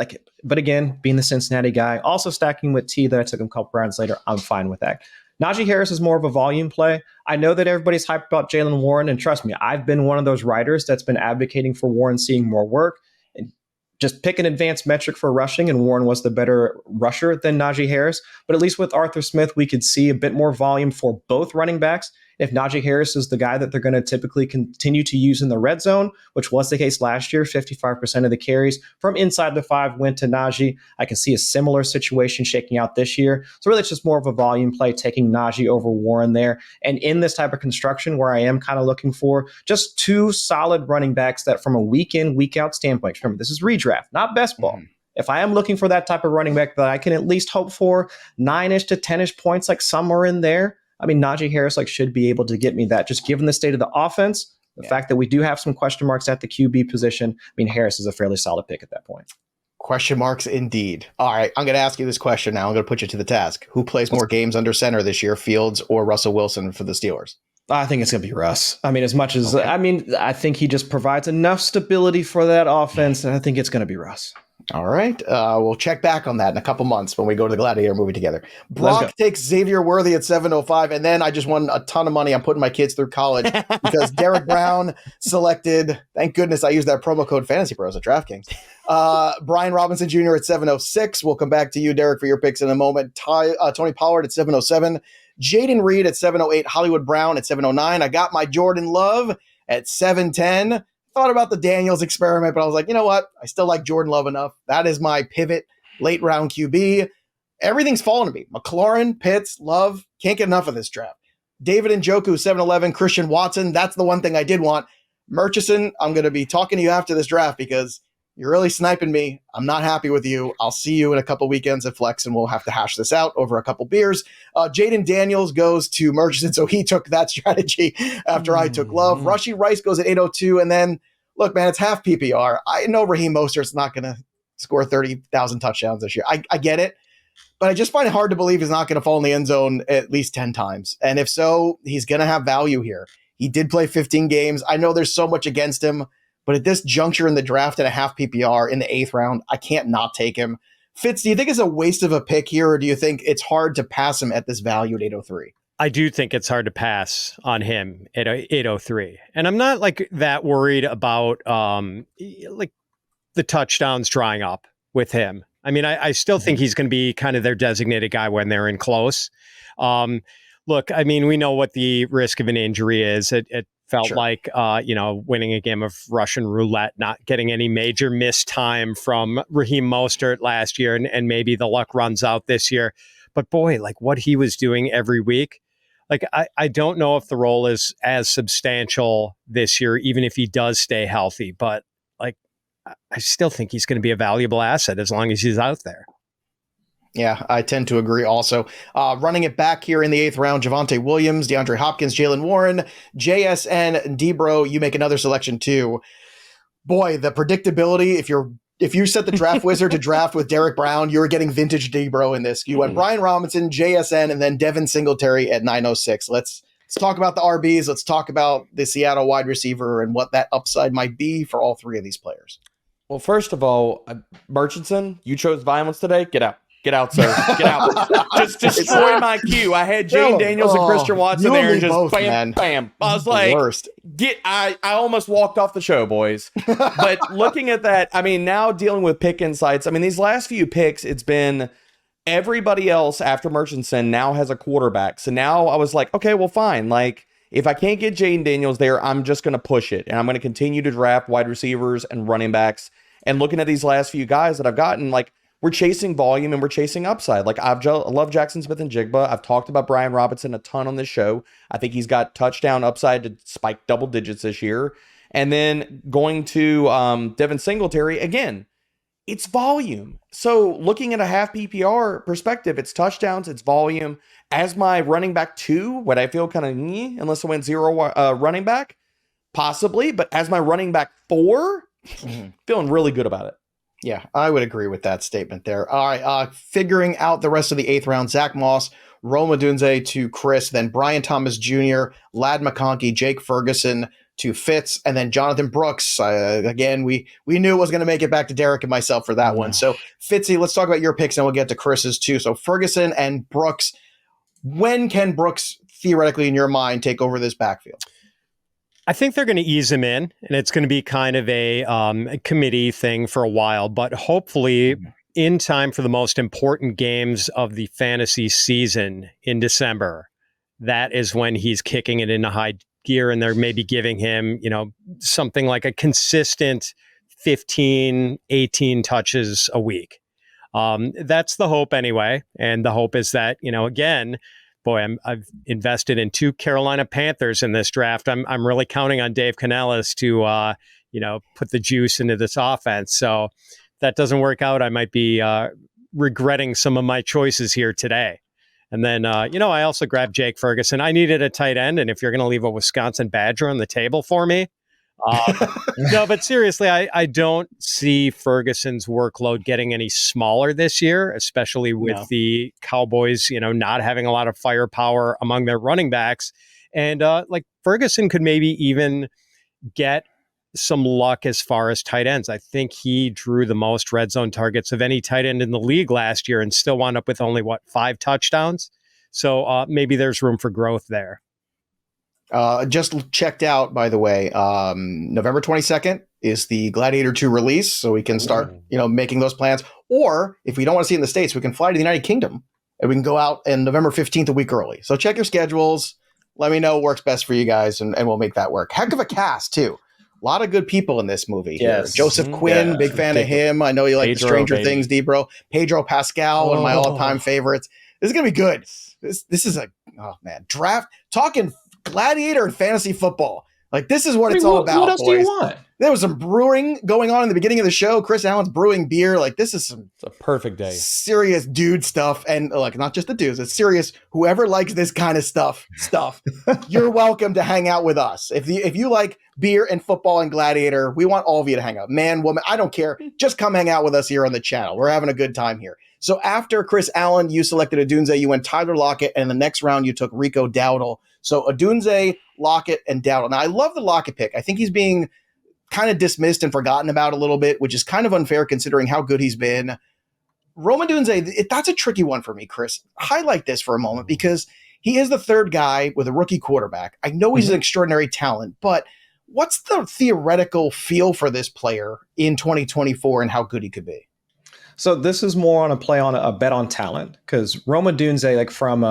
but again, being the Cincinnati guy, also stacking with T that I took him a couple rounds later, I'm fine with that. Najee Harris is more of a volume play. I know that everybody's hyped about Jaylen Warren, and trust me, I've been one of those writers that's been advocating for Warren seeing more work. And just pick an advanced metric for rushing, and Warren was the better rusher than Najee Harris. But at least with Arthur Smith, we could see a bit more volume for both running backs. If Najee Harris is the guy that they're going to typically continue to use in the red zone, which was the case last year, 55% of the carries from inside the 5 went to Najee. I can see a similar situation shaking out this year. So really it's just more of a volume play, taking Najee over Warren there. And in this type of construction where I am kind of looking for just two solid running backs that from a week in, week out standpoint, remember, this is redraft, not best ball. Mm-hmm. If I am looking for that type of running back that I can at least hope for 9-ish to 10-ish points, like somewhere in there, I mean, Najee Harris should be able to get me that. Just given the state of the offense, the fact that we do have some question marks at the QB position, I mean, Harris is a fairly solid pick at that point. Question marks indeed. All right, I'm going to ask you this question now. I'm going to put you to the task. Who plays more games under center this year, Fields or Russell Wilson for the Steelers? I think it's going to be Russ. I mean, as much as, I think he just provides enough stability for that offense, and I think it's going to be Russ. All right. We'll check back on that in a couple months when we go to the Gladiator movie together. Brock takes Xavier Worthy at 705, and then I just won a ton of money. I'm putting my kids through college because Derek Brown selected, thank goodness I used that promo code FantasyPros at DraftKings. Brian Robinson Jr. at 706. We'll come back to you, Derek, for your picks in a moment. Tony Pollard at 707. Jaden Reed at 708. Hollywood Brown at 709. I got my Jordan Love at 710. Thought about the Daniels experiment, but I was like, you know what? I still like Jordan Love enough. That is my pivot late round QB. Everything's fallen to me. McLaurin, Pitts, Love. Can't get enough of this draft. David Njoku, 711. Christian Watson. That's the one thing I did want. Murchison, I'm going to be talking to you after this draft because you're really sniping me. I'm not happy with you. I'll see you in a couple weekends at Flex, and we'll have to hash this out over a couple beers. Jaden Daniels goes to Murchison, so he took that strategy after I took Love. Rashee Rice goes at 802, and then, look, man, it's half PPR. I know Raheem Mostert's not going to score 30,000 touchdowns this year. I get it, but I just find it hard to believe he's not going to fall in the end zone at least 10 times. And if so, he's going to have value here. He did play 15 games. I know there's so much against him, but at this juncture in the draft at a half PPR in the 8th round, I can't not take him. Fitz, do you think it's a waste of a pick here, or do you think it's hard to pass him at this value at 803? I do think it's hard to pass on him at 803. And I'm not that worried about the touchdowns drying up with him. I mean, I still think he's going to be kind of their designated guy when they're in close. Look, I mean, we know what the risk of an injury is. It felt like, winning a game of Russian roulette, not getting any major missed time from Raheem Mostert last year, and maybe the luck runs out this year. But boy, like what he was doing every week, like I don't know if the role is as substantial this year, even if he does stay healthy. But like, I still think he's going to be a valuable asset as long as he's out there. Yeah, I tend to agree also. Running it back here in the 8th round, Javonte Williams, DeAndre Hopkins, Jalen Warren, JSN, Debro, you make another selection too. Boy, the predictability, if you set the draft wizard to draft with Derek Brown, you're getting vintage Debro in this. You went Brian Robinson, JSN, and then Devin Singletary at 906. Let's talk about the RBs. Let's talk about the Seattle wide receiver and what that upside might be for all three of these players. Well, first of all, Murchison, you chose violence today. Get out. Get out, sir. Get out. Just destroy my queue. I had Jane Daniels and Christian Watson there and just both, bam, bam. I was like, I almost walked off the show, boys. But looking at that, I mean, now dealing with pick insights, I mean, these last few picks, it's been everybody else after Murchison now has a quarterback. So now I was like, okay, well, fine. Like, if I can't get Jane Daniels there, I'm just going to push it. And I'm going to continue to draft wide receivers and running backs. And looking at these last few guys that I've gotten, like, we're chasing volume and we're chasing upside. Like I love Jackson Smith and Jigba. I've talked about Brian Robinson a ton on this show. I think he's got touchdown upside to spike double digits this year. And then going to Devin Singletary, again, it's volume. So looking at a half PPR perspective, it's touchdowns, it's volume. As my running back 2, would I feel kind of unless I went 0 running back? Possibly. But as my running back 4, feeling really good about it. Yeah, I would agree with that statement there. All right, figuring out the rest of the 8th round, Zach Moss, Rome Odunze to Chris, then Brian Thomas Jr., Ladd McConkey, Jake Ferguson to Fitz, and then Jonathan Brooks. Again, we knew it was going to make it back to Derek and myself for that one. So Fitzy, let's talk about your picks and we'll get to Chris's too. So Ferguson and Brooks, when can Brooks theoretically in your mind take over this backfield? I think they're going to ease him in, and it's going to be kind of a committee thing for a while, but hopefully in time for the most important games of the fantasy season in December, that is when he's kicking it into high gear, and they're maybe giving him, something like a consistent 15, 18 touches a week. That's the hope anyway, and the hope is that, again, boy, I've invested in 2 Carolina Panthers in this draft. I'm really counting on Dave Canellis to put the juice into this offense. So if that doesn't work out, I might be regretting some of my choices here today. And then I also grabbed Jake Ferguson. I needed a tight end, and if you're going to leave a Wisconsin Badger on the table for me, no, but seriously, I don't see Ferguson's workload getting any smaller this year, especially with the Cowboys, not having a lot of firepower among their running backs. And Ferguson could maybe even get some luck as far as tight ends. I think he drew the most red zone targets of any tight end in the league last year and still wound up with only 5 touchdowns. So maybe there's room for growth there. Just checked out, by the way, November 22nd is the Gladiator 2 release, so we can start, making those plans. Or if we don't want to see it in the States, we can fly to the United Kingdom and we can go out in November 15th, a week early. So check your schedules. Let me know what works best for you guys, and we'll make that work. Heck of a cast, too. A lot of good people in this movie. Yes. Here. Joseph Quinn, big fan of him. I know you like the Stranger Things, Debro. Pedro Pascal, one of my all-time favorites. This is going to be good. This is draft. Talking Gladiator and fantasy football. Like, this is what it's all about. What else boys. do you want? There was some brewing going on in the beginning of the show. Chris Allen's brewing beer. Like, this is it's a perfect day. Serious dude stuff. And like, not just the dudes, it's serious. Whoever likes this kind of stuff, you're welcome to hang out with us. If you like beer and football and Gladiator, we want all of you to hang out. Man, woman, I don't care. Just come hang out with us here on the channel. We're having a good time here. So after Chris Allen, you selected Odunze, you went Tyler Lockett, and the next round you took Rico Dowdle. So Odunze, Lockett, and Dowdle. Now, I love the Lockett pick. I think he's being kind of dismissed and forgotten about a little bit, which is kind of unfair considering how good he's been. Rome Odunze, that's a tricky one for me, Chris. Highlight this for a moment because he is the third guy with a rookie quarterback. I know he's an extraordinary talent, but what's the theoretical feel for this player in 2024 and how good he could be? So this is more on a play on a bet on talent, because Roma Dunze, like from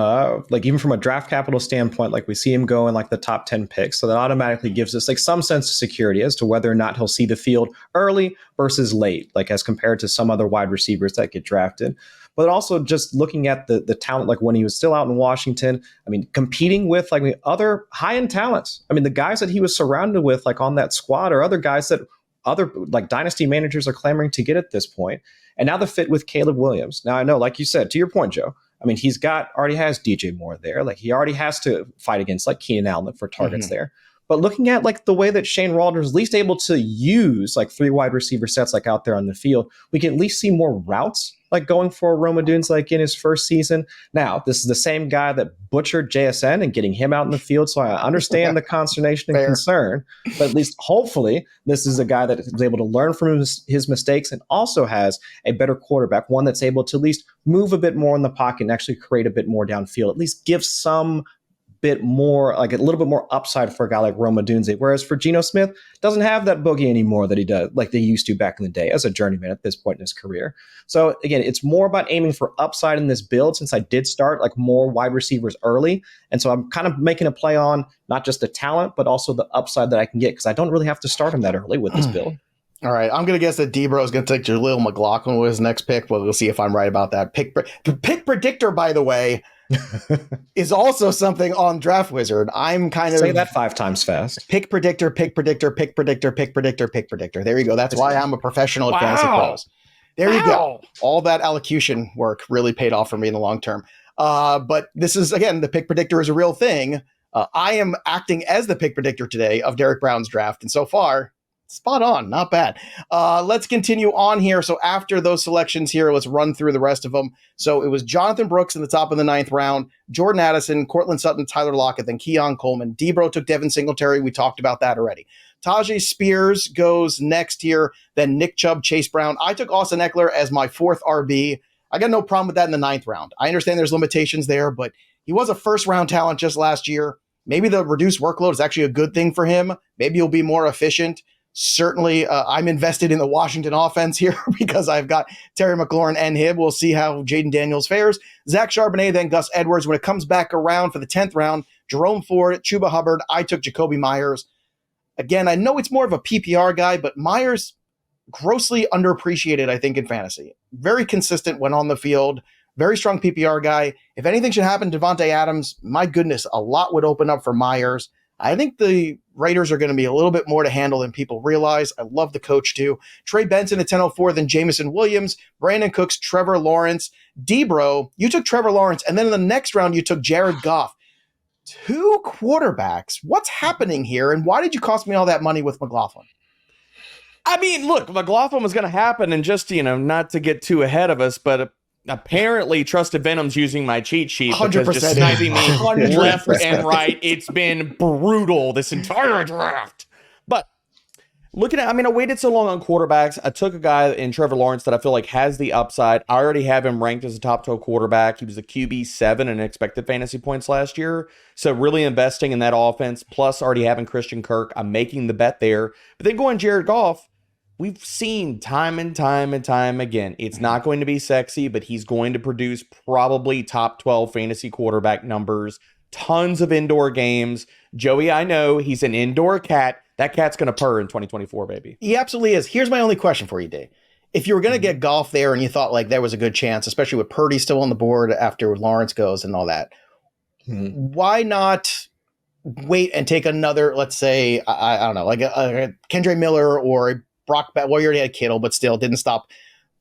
even from a draft capital standpoint, like we see him go in like the top 10 picks. So that automatically gives us like some sense of security as to whether or not he'll see the field early versus late, like as compared to some other wide receivers that get drafted. But also just looking at the talent, like when he was still out in Washington, I mean, competing with like other high-end talents. I mean, the guys that he was surrounded with like on that squad are other guys that other like dynasty managers are clamoring to get at this point. And now the fit with Caleb Williams. Now I know, like you said, to your point, Joe, I mean, already has DJ Moore there. Like he already has to fight against like Keenan Allen for targets there. But looking at like the way that Shane Waldron's at least able to use like 3 wide receiver sets like out there on the field, we can at least see more routes like going for Roma Dunes like in his first season. Now, this is the same guy that butchered JSN and getting him out in the field, so I understand the consternation and concern, but at least hopefully this is a guy that is able to learn from his mistakes and also has a better quarterback, one that's able to at least move a bit more in the pocket and actually create a bit more downfield, at least give some bit more, like a little bit more upside for a guy like Roma Dunze. Whereas for Geno Smith, doesn't have that boogie anymore that he does, like they used to back in the day as a journeyman at this point in his career. So again, it's more about aiming for upside in this build, since I did start like more wide receivers early. And so I'm kind of making a play on not just the talent, but also the upside that I can get, because I don't really have to start him that early with this build. All right, I'm going to guess that Debro is going to take Jaleel McLaughlin with his next pick. Well, we'll see if I'm right about that. Pick predictor, by the way, is also something on Draft Wizard. I'm kind of say that 5 times fast. Pick predictor, pick predictor, pick predictor, pick predictor, pick predictor. There you go. That's why I'm a professional at FantasyPros. There you go. All that allocution work really paid off for me in the long term. But this is, again, the pick predictor is a real thing. I am acting as the pick predictor today of Derek Brown's draft, and so far, spot on, not bad. Let's continue on here. So after those selections here, let's run through the rest of them. So it was Jonathan Brooks in the top of the 9th round, Jordan Addison, Cortland Sutton, Tyler Lockett, then Keon Coleman. Debro took Devin Singletary. We talked about that already. Tajay Spears goes next here, then Nick Chubb, Chase Brown. I took Austin Eckler as my 4th RB. I got no problem with that in the 9th round. I understand there's limitations there, but he was a first-round talent just last year. Maybe the reduced workload is actually a good thing for him. Maybe he'll be more efficient. Certainly, I'm invested in the Washington offense here because I've got Terry McLaurin and him. We'll see how Jaden Daniels fares. Zach Charbonnet, then Gus Edwards. When it comes back around for the 10th round, Jerome Ford, Chuba Hubbard. I took Jacoby Myers. Again, I know it's more of a PPR guy, but Myers, grossly underappreciated, I think, in fantasy. Very consistent when on the field. Very strong PPR guy. If anything should happen to Devontae Adams, my goodness, a lot would open up for Myers. I think the Raiders are going to be a little bit more to handle than people realize. I love the coach too. Trey Benson at 10:04, then Jamison Williams, Brandon Cooks, Trevor Lawrence. Debro, you took Trevor Lawrence, and then in the next round, you took Jared Goff. 2 quarterbacks. What's happening here, and why did you cost me all that money with McLaughlin? I mean, look, McLaughlin was going to happen, and just, not to get too ahead of us, but apparently Trusted Venom's using my cheat sheet because just sniping me left and right. It's been brutal this entire draft. But looking at, I waited so long on quarterbacks. I took a guy in Trevor Lawrence that I feel like has the upside. I already have him ranked as a top 12 quarterback. He was a QB7 in expected fantasy points last year. So really investing in that offense, plus already having Christian Kirk. I'm making the bet there. But then going Jared Goff, we've seen time and time again, it's not going to be sexy, but he's going to produce probably top 12 fantasy quarterback numbers, tons of indoor games. Joey, I know he's an indoor cat. That cat's going to purr in 2024, baby. He absolutely is. Here's my only question for you, Dave. If you were going to get Goff there and you thought like there was a good chance, especially with Purdy still on the board after Lawrence goes and all that, why not wait and take another, let's say, I don't know, like a Kendre Miller or a Brock, well, you already had Kittle, but still didn't stop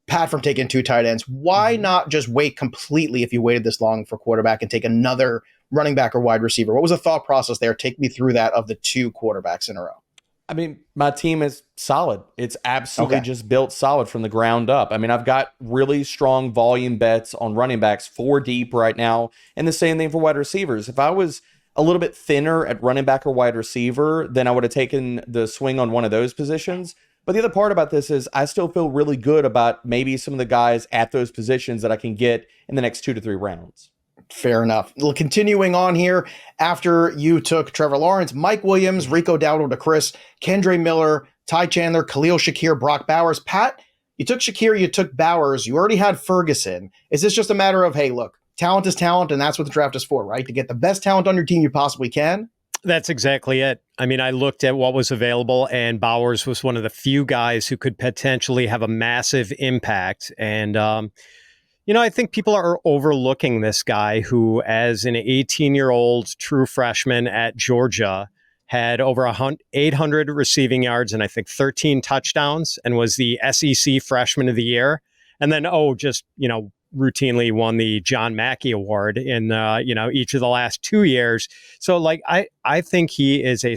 Pat from taking 2 tight ends. Why not just wait completely if you waited this long for quarterback and take another running back or wide receiver? What was the thought process there? Take me through that of the 2 quarterbacks in a row. My team is solid. It's absolutely just built solid from the ground up. I've got really strong volume bets on running backs 4 deep right now, and the same thing for wide receivers. If I was a little bit thinner at running back or wide receiver, then I would have taken the swing on one of those positions. But the other part about this is I still feel really good about maybe some of the guys at those positions that I can get in the next 2 to 3 rounds. Fair enough. Continuing on here, after you took Trevor Lawrence, Mike Williams, Rico Dowdle to Chris, Kendre Miller, Ty Chandler, Khalil Shakir, Brock Bowers. Pat, You took Shakir, you took Bowers, you already had Ferguson. Is this just a matter of, hey, look, talent is talent, and that's what the draft is for, right? To get the best talent on your team you possibly can? That's exactly it. I mean, I looked at what was available, and Bowers was one of the few guys who could potentially have a massive impact. And, I think people are overlooking this guy who, as an 18-year-old true freshman at Georgia, had over 800 receiving yards and I think 13 touchdowns and was the SEC Freshman of the Year. And then, routinely won the John Mackey Award in, each of the last 2 years. So, I think he is a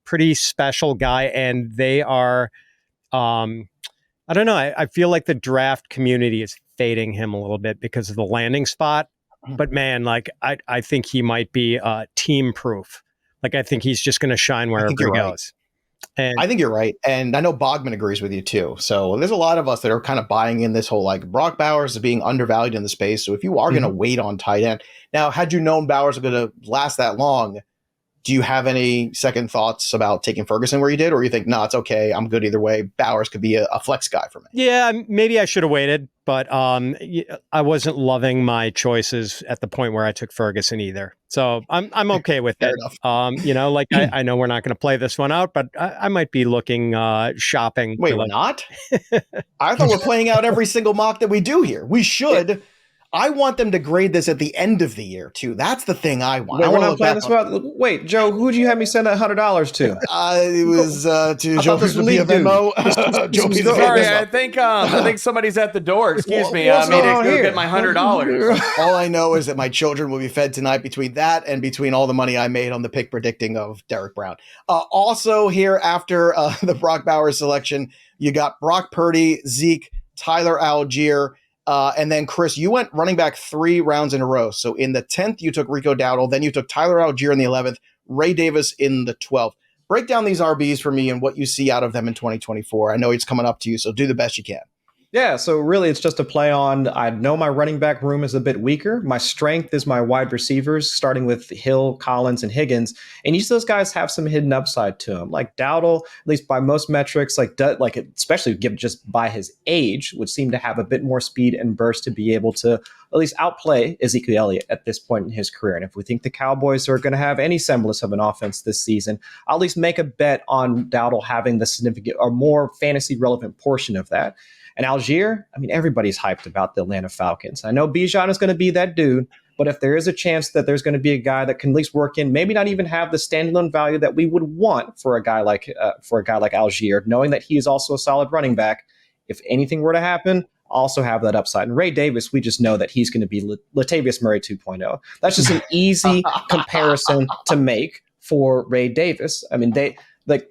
pretty special guy, and they are, I don't know. I feel like the draft community is fading him a little bit because of the landing spot. But man, I think he might be team proof. I think he's just going to shine wherever he goes. And I think you're right. And I know Bogman agrees with you too. So there's a lot of us that are kind of buying in this whole Brock Bowers is being undervalued in the space. So if you are going to wait on tight end, now, had you known Bowers was going to last that long, do you have any second thoughts about taking Ferguson where you did? Or you think, no, it's okay, I'm good either way. Bowers could be a flex guy for me. Yeah, maybe I should have waited, but I wasn't loving my choices at the point where I took Ferguson either. So I'm okay with it. I know we're not going to play this one out, but I might be looking shopping. Wait, we're not? I thought we're playing out every single mock that we do here. We should. I want them to grade this at the end of the year, too. That's the thing I want. Wait, we're not playing this one. Wait, Joe, who did you have me send that $100 to? It was to Joe Pizza via Venmo. Sorry, I think somebody's at the door. Excuse me. I need to go get my $100. All I know is that my children will be fed tonight between that and between all the money I made on the pick predicting of Derek Brown. Also here after the Brock Bowers selection, you got Brock Purdy, Zeke, Tyler Algier, and then, Chris, you went running back 3 rounds in a row. So in the 10th, you took Rico Dowdle. Then you took Tyler Algier in the 11th, Ray Davis in the 12th. Break down these RBs for me and what you see out of them in 2024. I know it's coming up to you, so do the best you can. Yeah, so really it's just a play on, I know my running back room is a bit weaker. My strength is my wide receivers, starting with Hill, Collins, and Higgins. And each of those guys have some hidden upside to them. Like Dowdle, at least by most metrics, especially given just by his age, would seem to have a bit more speed and burst to be able to at least outplay Ezekiel Elliott at this point in his career. And if we think the Cowboys are going to have any semblance of an offense this season, I'll at least make a bet on Dowdle having the significant or more fantasy relevant portion of that. And Algier, I mean, everybody's hyped about the Atlanta Falcons. I know Bijan is going to be that dude, but if there is a chance that there's going to be a guy that can at least work in, maybe not even have the standalone value that we would want for a guy like Algier, knowing that he is also a solid running back. If anything were to happen, also have that upside. And Ray Davis, we just know that he's going to be Latavius Murray 2.0. That's just an easy comparison to make for Ray Davis. I mean,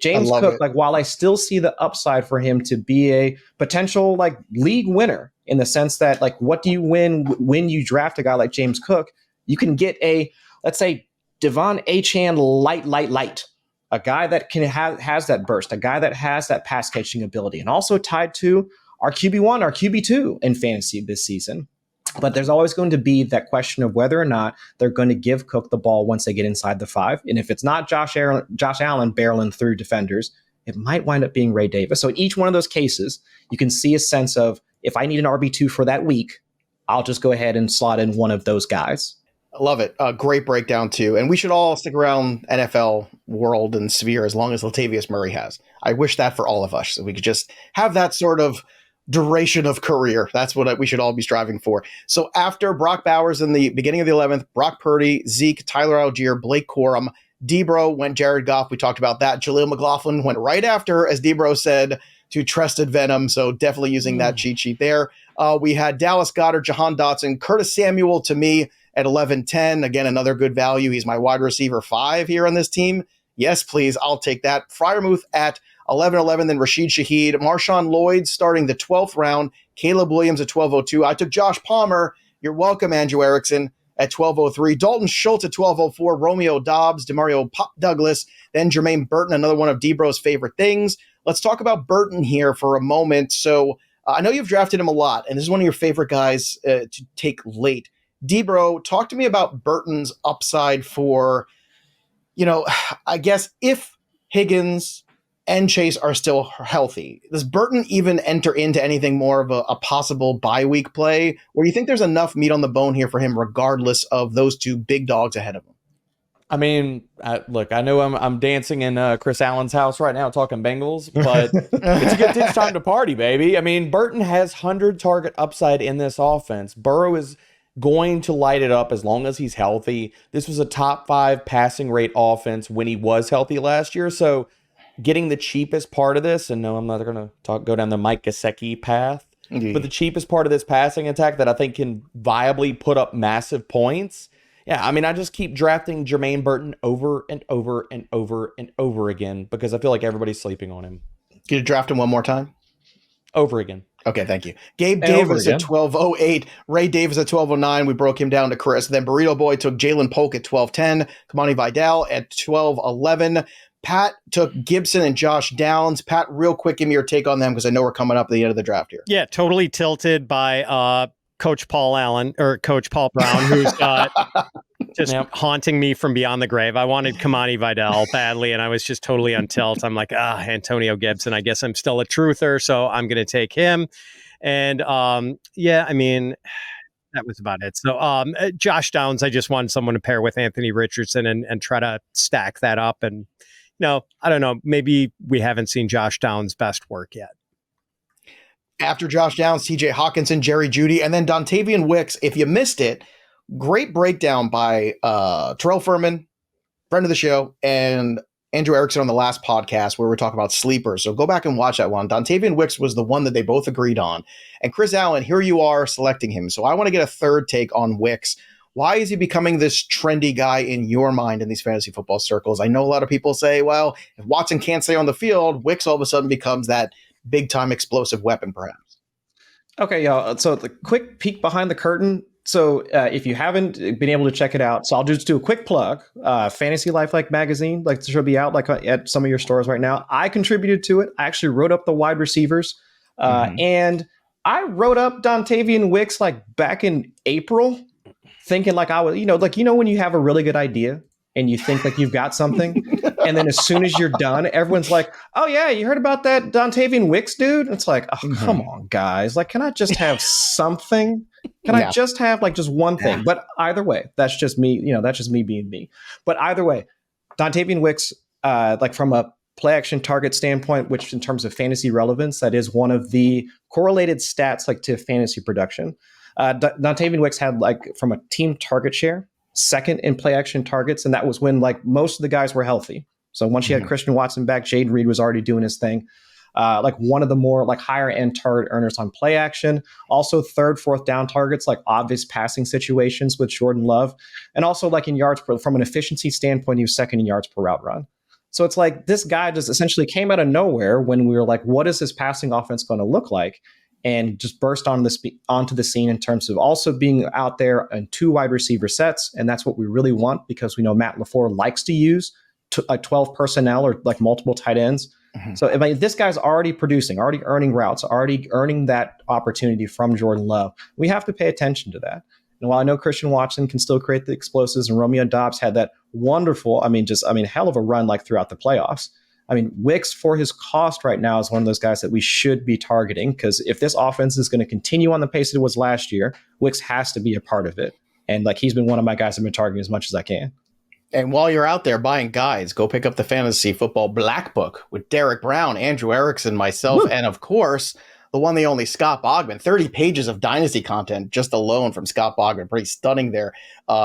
James Cook, while I still see the upside for him to be a potential league winner in the sense that what do you win when you draft a guy like James Cook? You can get let's say Devon Achane light, a guy that has that burst, a guy that has that pass catching ability, and also tied to our QB1, our QB2 in fantasy this season. But there's always going to be that question of whether or not they're going to give Cook the ball once they get inside the 5. And if it's not Josh Allen barreling through defenders, it might wind up being Ray Davis. So in each one of those cases, you can see a sense of, if I need an RB2 for that week, I'll just go ahead and slot in one of those guys. I love it. Great breakdown, too. And we should all stick around NFL world and sphere as long as Latavius Murray has. I wish that for all of us, so we could just have that sort of duration of career. That's what we should all be striving for. So after Brock Bowers in the beginning of the 11th, Brock Purdy, Zeke, Tyler Algier, Blake Corum, Debro went Jared Goff. We talked about that. Jaleel McLaughlin went right after, as Debro said, to Trusted Venom. So definitely using that cheat sheet there. We had Dallas Goedert, Jahan Dotson, Curtis Samuel to me at 11-10. Again, another good value. He's my wide receiver 5 here on this team. Yes, please. I'll take that. Freiermuth at 11-11, then Rashid Shaheed. Marshawn Lloyd starting the 12th round. Caleb Williams at 12-02. I took Josh Palmer. You're welcome, Andrew Erickson, at 12-03. Dalton Schultz at 12-04. Romeo Dobbs, Demario Pop Douglas, then Jermaine Burton, another one of Debro's favorite things. Let's talk about Burton here for a moment. So I know you've drafted him a lot, and this is one of your favorite guys to take late. Debro, talk to me about Burton's upside for, I guess if Higgins and Chase are still healthy, does Burton even enter into anything more of a possible bye week play? Or do you think there's enough meat on the bone here for him, regardless of those two big dogs ahead of him? I mean, look, I know I'm dancing in Chris Allen's house right now talking Bengals, but it's time to party, baby. I mean, Burton has 100 target upside in this offense. Burrow is going to light it up as long as he's healthy. This was a top 5 passing rate offense when he was healthy last year. So getting the cheapest part of this, and no, I'm not going to go down the Mike Gesicki path, but the cheapest part of this passing attack that I think can viably put up massive points. Yeah, I mean, I just keep drafting Jermaine Burton over and over and over and over again because I feel like everybody's sleeping on him. Can you draft him one more time? Over again. Okay, thank you. Gabe Davis at 1208, Ray Davis at 1209. We broke him down to Chris. Then Burrito Boy took Jalen Polk at 1210, Kamani Vidal at 1211. Pat took Gibson and Josh Downs. Pat, real quick, give me your take on them because I know we're coming up at the end of the draft here. Yeah, totally tilted by Coach Paul Brown, who's just haunting me from beyond the grave. I wanted Kamani Vidal badly, and I was just totally on tilt. I'm like, Antonio Gibson. I guess I'm still a truther, so I'm going to take him. And yeah, I mean, that was about it. So Josh Downs, I just wanted someone to pair with Anthony Richardson and try to stack that up. And I don't know. Maybe we haven't seen Josh Downs' best work yet. After Josh Downs, TJ Hawkinson, Jerry Jeudy, and then Dontavian Wicks. If you missed it, great breakdown by Terrell Furman, friend of the show, and Andrew Erickson on the last podcast where we were talking about sleepers. So go back and watch that one. Dontavian Wicks was the one that they both agreed on. And Chris Allen, here you are selecting him. So I want to get a third take on Wicks. Why is he becoming this trendy guy in your mind in these fantasy football circles? I know a lot of people say, well, if Watson can't stay on the field, Wicks all of a sudden becomes that big-time explosive weapon, perhaps. Okay, y'all. So the quick peek behind the curtain. So if you haven't been able to check it out, so I'll just do a quick plug. Fantasy Life magazine, this should be out at some of your stores right now. I contributed to it. I actually wrote up the wide receivers, and I wrote up Dontavian Wicks back in April, thinking I was, when you have a really good idea and you think you've got something, and then as soon as you're done, everyone's like, "Oh yeah, you heard about that Dontavian Wicks dude?" It's like, "Oh, come on, guys! Can I just have something? Can I just have just one thing?" Yeah. But either way, that's just me. That's just me being me. But either way, Dontavian Wicks, from a play action target standpoint, which in terms of fantasy relevance, that is one of the correlated stats to fantasy production. Dontavian Wicks had from a team target share, second in play action targets, and that was when most of the guys were healthy. So once you had Christian Watson back, Jaden Reed was already doing his thing. One of the more higher end target earners on play action. Also third, fourth down targets, obvious passing situations with Jordan Love. And also in yards from an efficiency standpoint, he was second in yards per route run. So it's this guy just essentially came out of nowhere when we were what is this passing offense going to look like? And just burst onto the scene in terms of also being out there in 2 wide receiver sets. And that's what we really want because we know Matt LaFleur likes to use 12 personnel or multiple tight ends. So this guy's already producing, already earning routes, already earning that opportunity from Jordan Love. We have to pay attention to that. And while I know Christian Watson can still create the explosives and Romeo Doubs had that wonderful, hell of a run throughout the playoffs. Wicks, for his cost right now, is one of those guys that we should be targeting because if this offense is going to continue on the pace it was last year, Wicks has to be a part of it. And he's been one of my guys I've been targeting as much as I can. And while you're out there buying guides, go pick up the Fantasy Football Black Book with Derek Brown, Andrew Erickson, myself, and of course, the one, the only Scott Bogman. 30 pages of Dynasty content just alone from Scott Bogman. Pretty stunning there.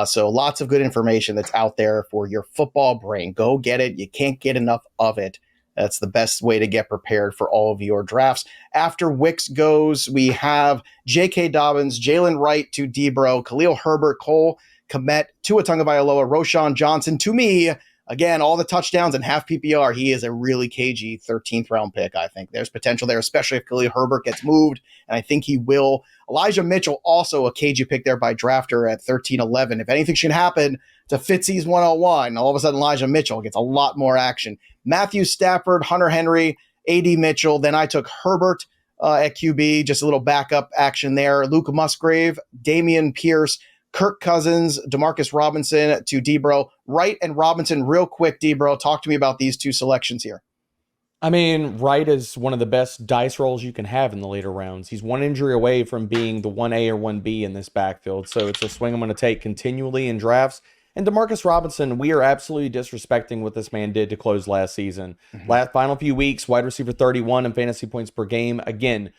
So lots of good information that's out there for your football brain. Go get it. You can't get enough of it. That's the best way to get prepared for all of your drafts. After Wicks goes, we have J.K. Dobbins, Jalen Wright to Debro, Khalil Herbert, Cole Kmet, Tua Tagovailoa, Roshan Johnson. To me, again, all the touchdowns and half PPR, he is a really cagey 13th round pick, I think. There's potential there, especially if Khalil Herbert gets moved, and I think he will. Elijah Mitchell, also a cagey pick there by Drafter at 13-11. If anything should happen to Fitzy's 101, all of a sudden Elijah Mitchell gets a lot more action. Matthew Stafford, Hunter Henry, A.D. Mitchell. Then I took Herbert at QB, just a little backup action there. Luke Musgrave, Damian Pierce, Kirk Cousins, Demarcus Robinson to Debro. Wright and Robinson, real quick, Debro, talk to me about these 2 selections here. I mean, Wright is one of the best dice rolls you can have in the later rounds. He's one injury away from being the 1A or 1B in this backfield, so it's a swing I'm going to take continually in drafts. And Demarcus Robinson, we are absolutely disrespecting what this man did to close last season. Final few weeks, wide receiver 31 in fantasy points per game. Again,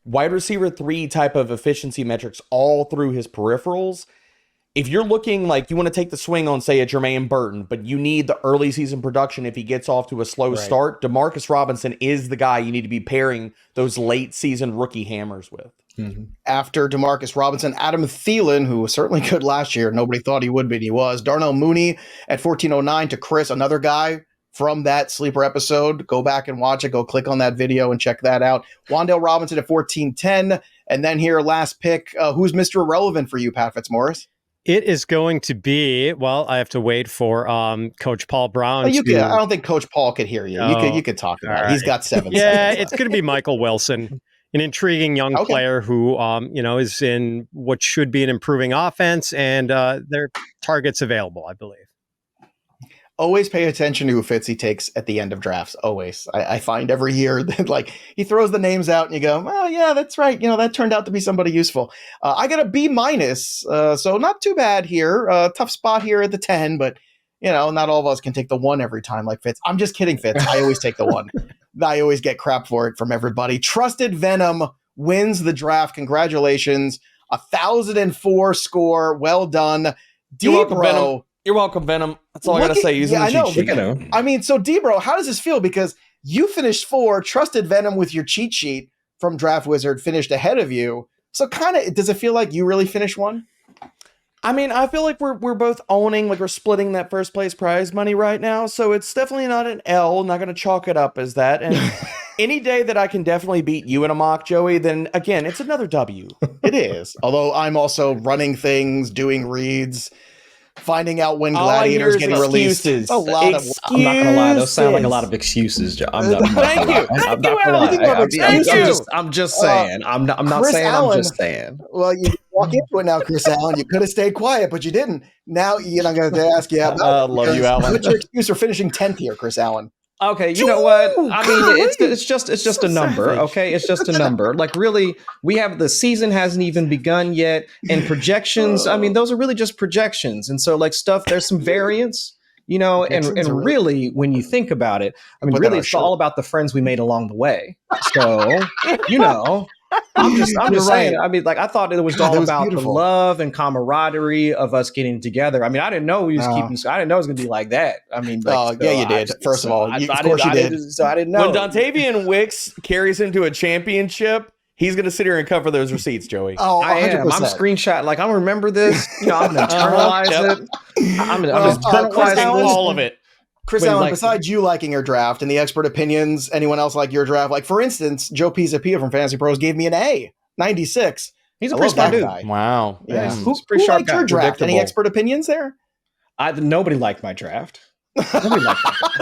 wide receiver 3 type of efficiency metrics all through his peripherals. If you're looking like you want to take the swing on, say, a Jermaine Burton, but you need the early season production if he gets off to a slow start, Demarcus Robinson is the guy you need to be pairing those late season rookie hammers with. After Demarcus Robinson, Adam Thielen, who was certainly good last year. Nobody thought he would, but he was. Darnell Mooney at 1409 to Chris, another guy from that sleeper episode. Go back and watch it. Go click on that video and check that out. Wan'Dale Robinson at 1410. And then here, last pick. Who's Mr. Irrelevant for you, Pat Fitzmaurice? It is going to be, well, I have to wait for Coach Paul Brown. I don't think Coach Paul could hear you. You could talk about it. He's got 7 Yeah, seconds it's going to be Michael Wilson, an intriguing young player who, is in what should be an improving offense, and there are targets available, I believe. Always pay attention to who Fitzy takes at the end of drafts. Always. I find every year that like he throws the names out and you go, well, yeah, that's right. That turned out to be somebody useful. I got a B-, so not too bad here. Tough spot here at the 10, but not all of us can take the 1 every time like Fitz. I'm just kidding, Fitz. I always take the 1. I always get crap for it from everybody. Trusted Venom wins the draft. Congratulations. 1,004 score. Well done. You're welcome, Venom. You're welcome, Venom. That's all I got to say. Using the cheat sheet. I mean, so D-Bro, how does this feel? Because you finished 4, Trusted Venom with your cheat sheet from Draft Wizard finished ahead of you. So kind of, does it feel like you really finished 1? I mean, I feel like we're both owning, like we're splitting that first place prize money right now. So it's definitely not an L. Not going to chalk it up as that. And any day that I can definitely beat you in a mock, Joey, then again, it's another W. It is. Although I'm also running things, doing reads, finding out when Gladiator's getting released. I'm not gonna lie; those sound like a lot of excuses. I'm not. Thank you. I'm not gonna lie. I'm just saying. I'm not saying. Allen, I'm just saying. Well, you walk into it now, Chris Allen. You could have stayed quiet, but you didn't. Now I'm going to ask you. I love you, Allen. What's your excuse for finishing 10th here, Chris Allen? Okay, you know what? I mean, it's just a number. Okay, it's just a number. Like really, we have the season hasn't even begun yet, and projections. I mean, those are really just projections, and so like stuff. There's some variance, and really, when you think about it, I mean, really, it's all about the friends we made along the way. So, I'm just saying. I mean, like I thought it was all about the love and camaraderie of us getting together. I mean, I didn't know we was keeping. I didn't know it was going to be like that. I mean, yeah, you did. First of all, of course you did. So I didn't know. When Dontavian Wicks carries him to a championship, he's going to sit here and cover those receipts, Joey. Oh, 100%. I am. I'm screenshot. Like I'm remember this. I'm going to internalize it. I'm going to internalize all of it. Chris Allen, besides you liking your draft and the expert opinions, anyone else like your draft? Like, for instance, Joe Pizzapia from FantasyPros gave me an A, 96. He's a pretty smart dude. Wow. Yeah. Who liked your draft? Any expert opinions there? Nobody liked my draft.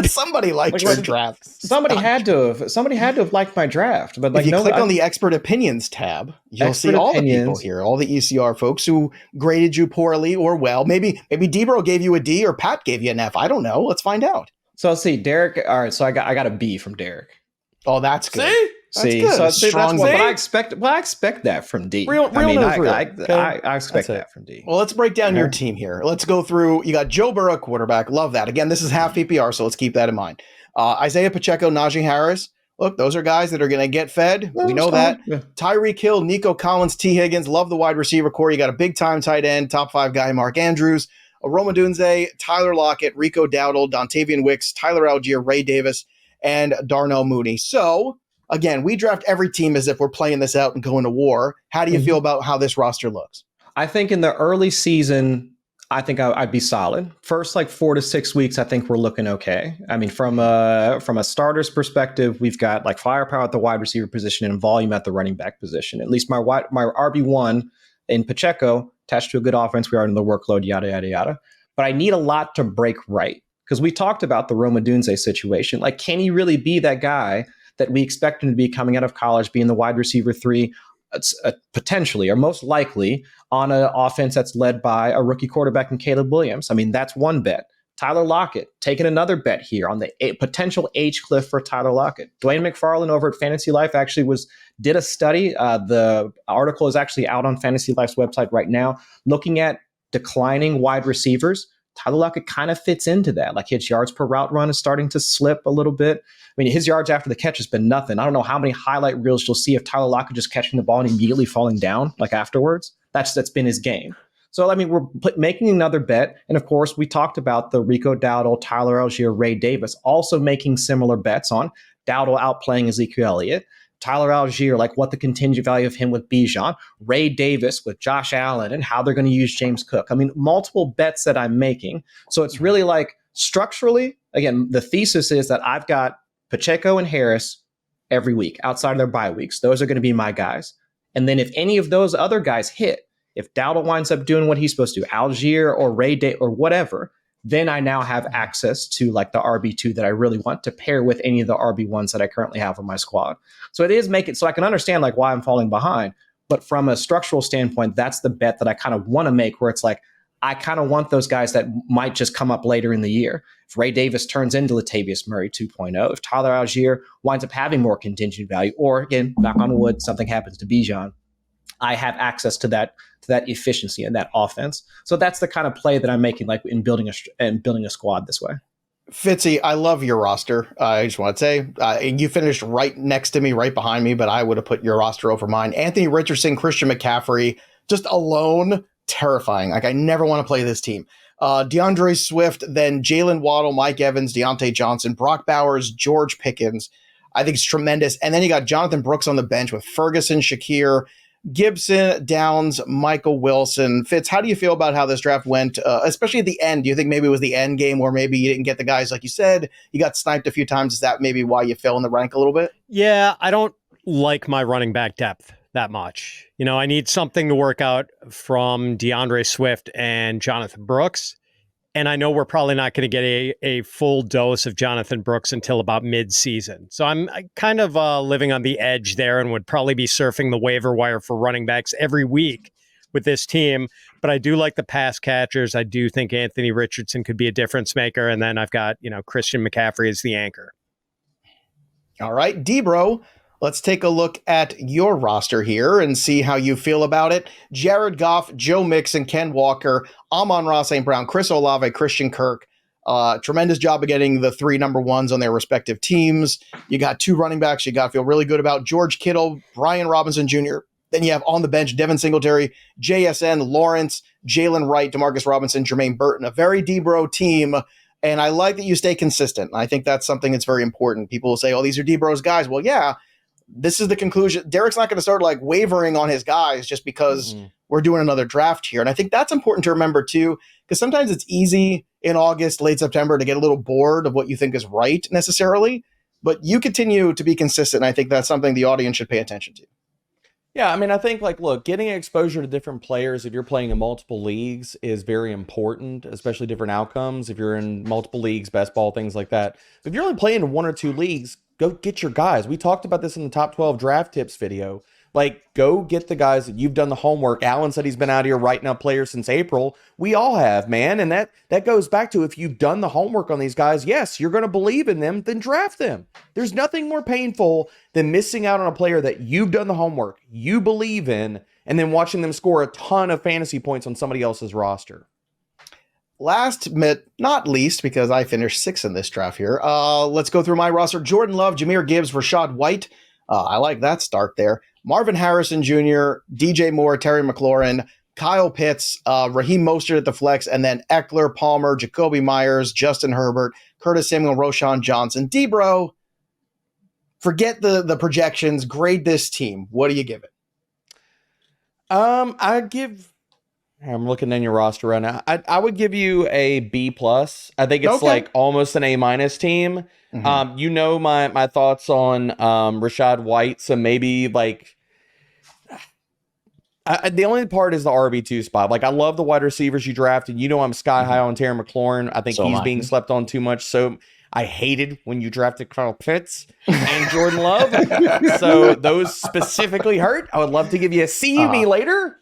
Somebody liked your draft. Somebody had to have liked my draft. But like, if you click on the expert opinions tab, you'll see all the people here, all the ECR folks who graded you poorly or well. Maybe D-Bro gave you a D or Pat gave you an F. I don't know. Let's find out. So let's see, Derek. All right, so I got a B from Derek. Oh, that's good. See, good. So that's what I expect. Well, I expect that from D. I expect that from D. Well, let's break down your team here. Let's go through. You got Joe Burrow, quarterback. Love that. Again, this is half PPR, so let's keep that in mind. Isaiah Pacheco, Najee Harris. Look, those are guys that are going to get fed. We know that. Yeah. Tyreek Hill, Nico Collins, T. Higgins. Love the wide receiver core. You got a big-time tight end, top 5 guy, Mark Andrews. Roma Dunze, Tyler Lockett, Rico Dowdle, Dontavian Wicks, Tyler Algier, Ray Davis, and Darnell Mooney. So, again, we draft every team as if we're playing this out and going to war. How do you feel about how this roster looks? I think in the early season, I think I'd be solid. First, like 4 to 6 weeks, I think we're looking okay. I mean, from a starter's perspective, we've got like firepower at the wide receiver position and volume at the running back position. At least my RB1 in Pacheco attached to a good offense. We are in the workload, yada, yada, yada. But I need a lot to break right because we talked about the Roma Dunze situation. Like, can he really be that guy that we expect him to be coming out of college, being the wide receiver 3, potentially or most likely on an offense that's led by a rookie quarterback in Caleb Williams? I mean, that's one bet. Tyler Lockett, taking another bet here on the potential age cliff for Tyler Lockett. Dwayne McFarland over at Fantasy Life actually did a study. The article is actually out on Fantasy Life's website right now, looking at declining wide receivers. Tyler Lockett kind of fits into that. Like his yards per route run is starting to slip a little bit. I mean, his yards after the catch has been nothing. I don't know how many highlight reels you'll see of Tyler Lockett just catching the ball and immediately falling down like afterwards. That's been his game. So, I mean, we're making another bet. And of course, we talked about the Rico Dowdle, Tyler Algier, Ray Davis also making similar bets on Dowdle outplaying Ezekiel Elliott, Tyler Algier, like what the contingent value of him with Bijan, Ray Davis with Josh Allen, and how they're going to use James Cook. I mean, multiple bets that I'm making. So it's really like structurally, again, the thesis is that I've got Pacheco and Harris every week outside of their bye weeks. Those are going to be my guys. And then if any of those other guys hit, if Dowdle winds up doing what he's supposed to, Algier or Ray Day or whatever, then I now have access to like the RB2 that I really want to pair with any of the RB1s that I currently have on my squad. So it is make it so I can understand like why I'm falling behind. But from a structural standpoint, that's the bet that I kind of want to make, where it's like, I kind of want those guys that might just come up later in the year. If Ray Davis turns into Latavius Murray 2.0, if Tyler Algier winds up having more contingent value, or again, knock on wood, something happens to Bijan, I have access to that efficiency and that offense. So that's the kind of play that I'm making, like in building a squad this way. Fitzy, I love your roster. I just want to say you finished right next to me, right behind me, but I would have put your roster over mine. Anthony Richardson, Christian McCaffrey, just alone, terrifying. Like I never want to play this team. DeAndre Swift, then Jalen Waddle, Mike Evans, Deontay Johnson, Brock Bowers, George Pickens. I think it's tremendous. And then you got Jonathan Brooks on the bench with Ferguson, Shakir, Gibson, Downs, Michael Wilson. Fitz, how do you feel about how this draft went, especially at the end? Do you think maybe it was the end game where maybe you didn't get the guys like you said? You got sniped a few times. Is that maybe why you fell in the rank a little bit? Yeah, I don't like my running back depth that much. You know, I need something to work out from DeAndre Swift and Jonathan Brooks. And I know we're probably not going to get a full dose of Jonathan Brooks until about mid-season. So I'm kind of living on the edge there and would probably be surfing the waiver wire for running backs every week with this team. But I do like the pass catchers. I do think Anthony Richardson could be a difference maker. And then I've got, Christian McCaffrey as the anchor. All right, D-Bro. Let's take a look at your roster here and see how you feel about it. Jared Goff, Joe Mixon, Ken Walker, Amon-Ra St. Brown, Chris Olave, Christian Kirk. Tremendous job of getting the 3 number ones on their respective teams. You got 2 running backs you got to feel really good about. George Kittle, Brian Robinson Jr. Then you have on the bench Devin Singletary, JSN, Lawrence, Jalen Wright, Demarcus Robinson, Jermaine Burton. A very D-Bro team. And I like that you stay consistent. I think that's something that's very important. People will say, oh, these are D-Bro's guys. Well, yeah. This is the conclusion. Derek's not going to start like wavering on his guys just because we're doing another draft here. And I think that's important to remember too, because sometimes it's easy in August, late September to get a little bored of what you think is right necessarily, but you continue to be consistent. And I think that's something the audience should pay attention to. Yeah, I mean, I think look, getting exposure to different players if you're playing in multiple leagues is very important, especially different outcomes. If you're in multiple leagues, best ball, things like that. If you're only playing in 1 or 2 leagues, go get your guys. We talked about this in the top 12 draft tips video. Go get the guys that you've done the homework. Alan said he's been out here writing up players since April. We all have, man. And that goes back to if you've done the homework on these guys, yes, you're going to believe in them, then draft them. There's nothing more painful than missing out on a player that you've done the homework, you believe in, and then watching them score a ton of fantasy points on somebody else's roster. Last but not least, because I finished 6th in this draft here, let's go through my roster. Jordan Love, Jahmyr Gibbs, Rashad White. I like that start there. Marvin Harrison Jr., DJ Moore, Terry McLaurin, Kyle Pitts, Raheem Mostert at the flex, and then Eckler, Palmer, Jacoby Myers, Justin Herbert, Curtis Samuel, Roshan Johnson. D-Bro, forget the projections. Grade this team. What do you give it? I'm looking in your roster right now. I would give you a B+. I think it's like almost an A- team. Mm-hmm. My thoughts on Rashad White. So maybe the only part is the RB2 spot. I love the wide receivers you drafted. I'm sky high on Terry McLaurin. I think he's being slept on too much. So I hated when you drafted Kyle Pitts and Jordan Love. So those specifically hurt. I would love to give you a C later.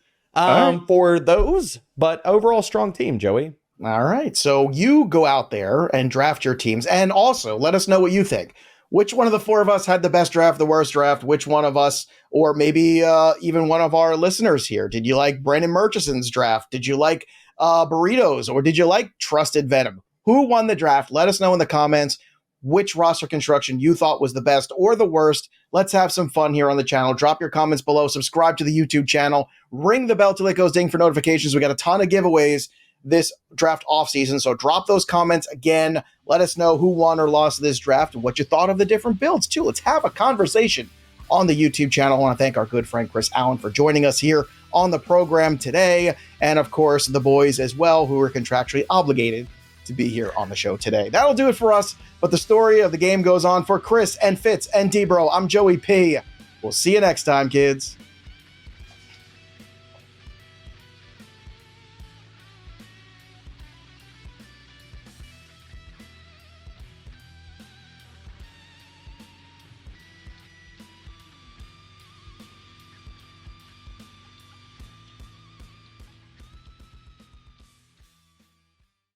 For those, but overall strong team, Joey. All right. So you go out there and draft your teams, and also let us know what you think. Which one of the four of us had the best draft, the worst draft? Which one of us, or maybe even one of our listeners here, did you like Brandon Murchison's draft? Did you like Burritos, or did you like Trusted Venom? Who won the draft? Let us know in the comments which roster construction you thought was the best or the worst. Let's have some fun here on the channel. Drop your comments below. Subscribe to the YouTube channel. Ring the bell till it goes ding for notifications. We got a ton of giveaways this draft offseason, so drop those comments again. Let us know who won or lost this draft and what you thought of the different builds, too. Let's have a conversation on the YouTube channel. I want to thank our good friend Chris Allen for joining us here on the program today, and of course, the boys as well, who are contractually obligated to be here on the show today. That'll do it for us, but the story of the game goes on. For Chris and Fitz and D-Bro, I'm Joey P. We'll see you next time, kids.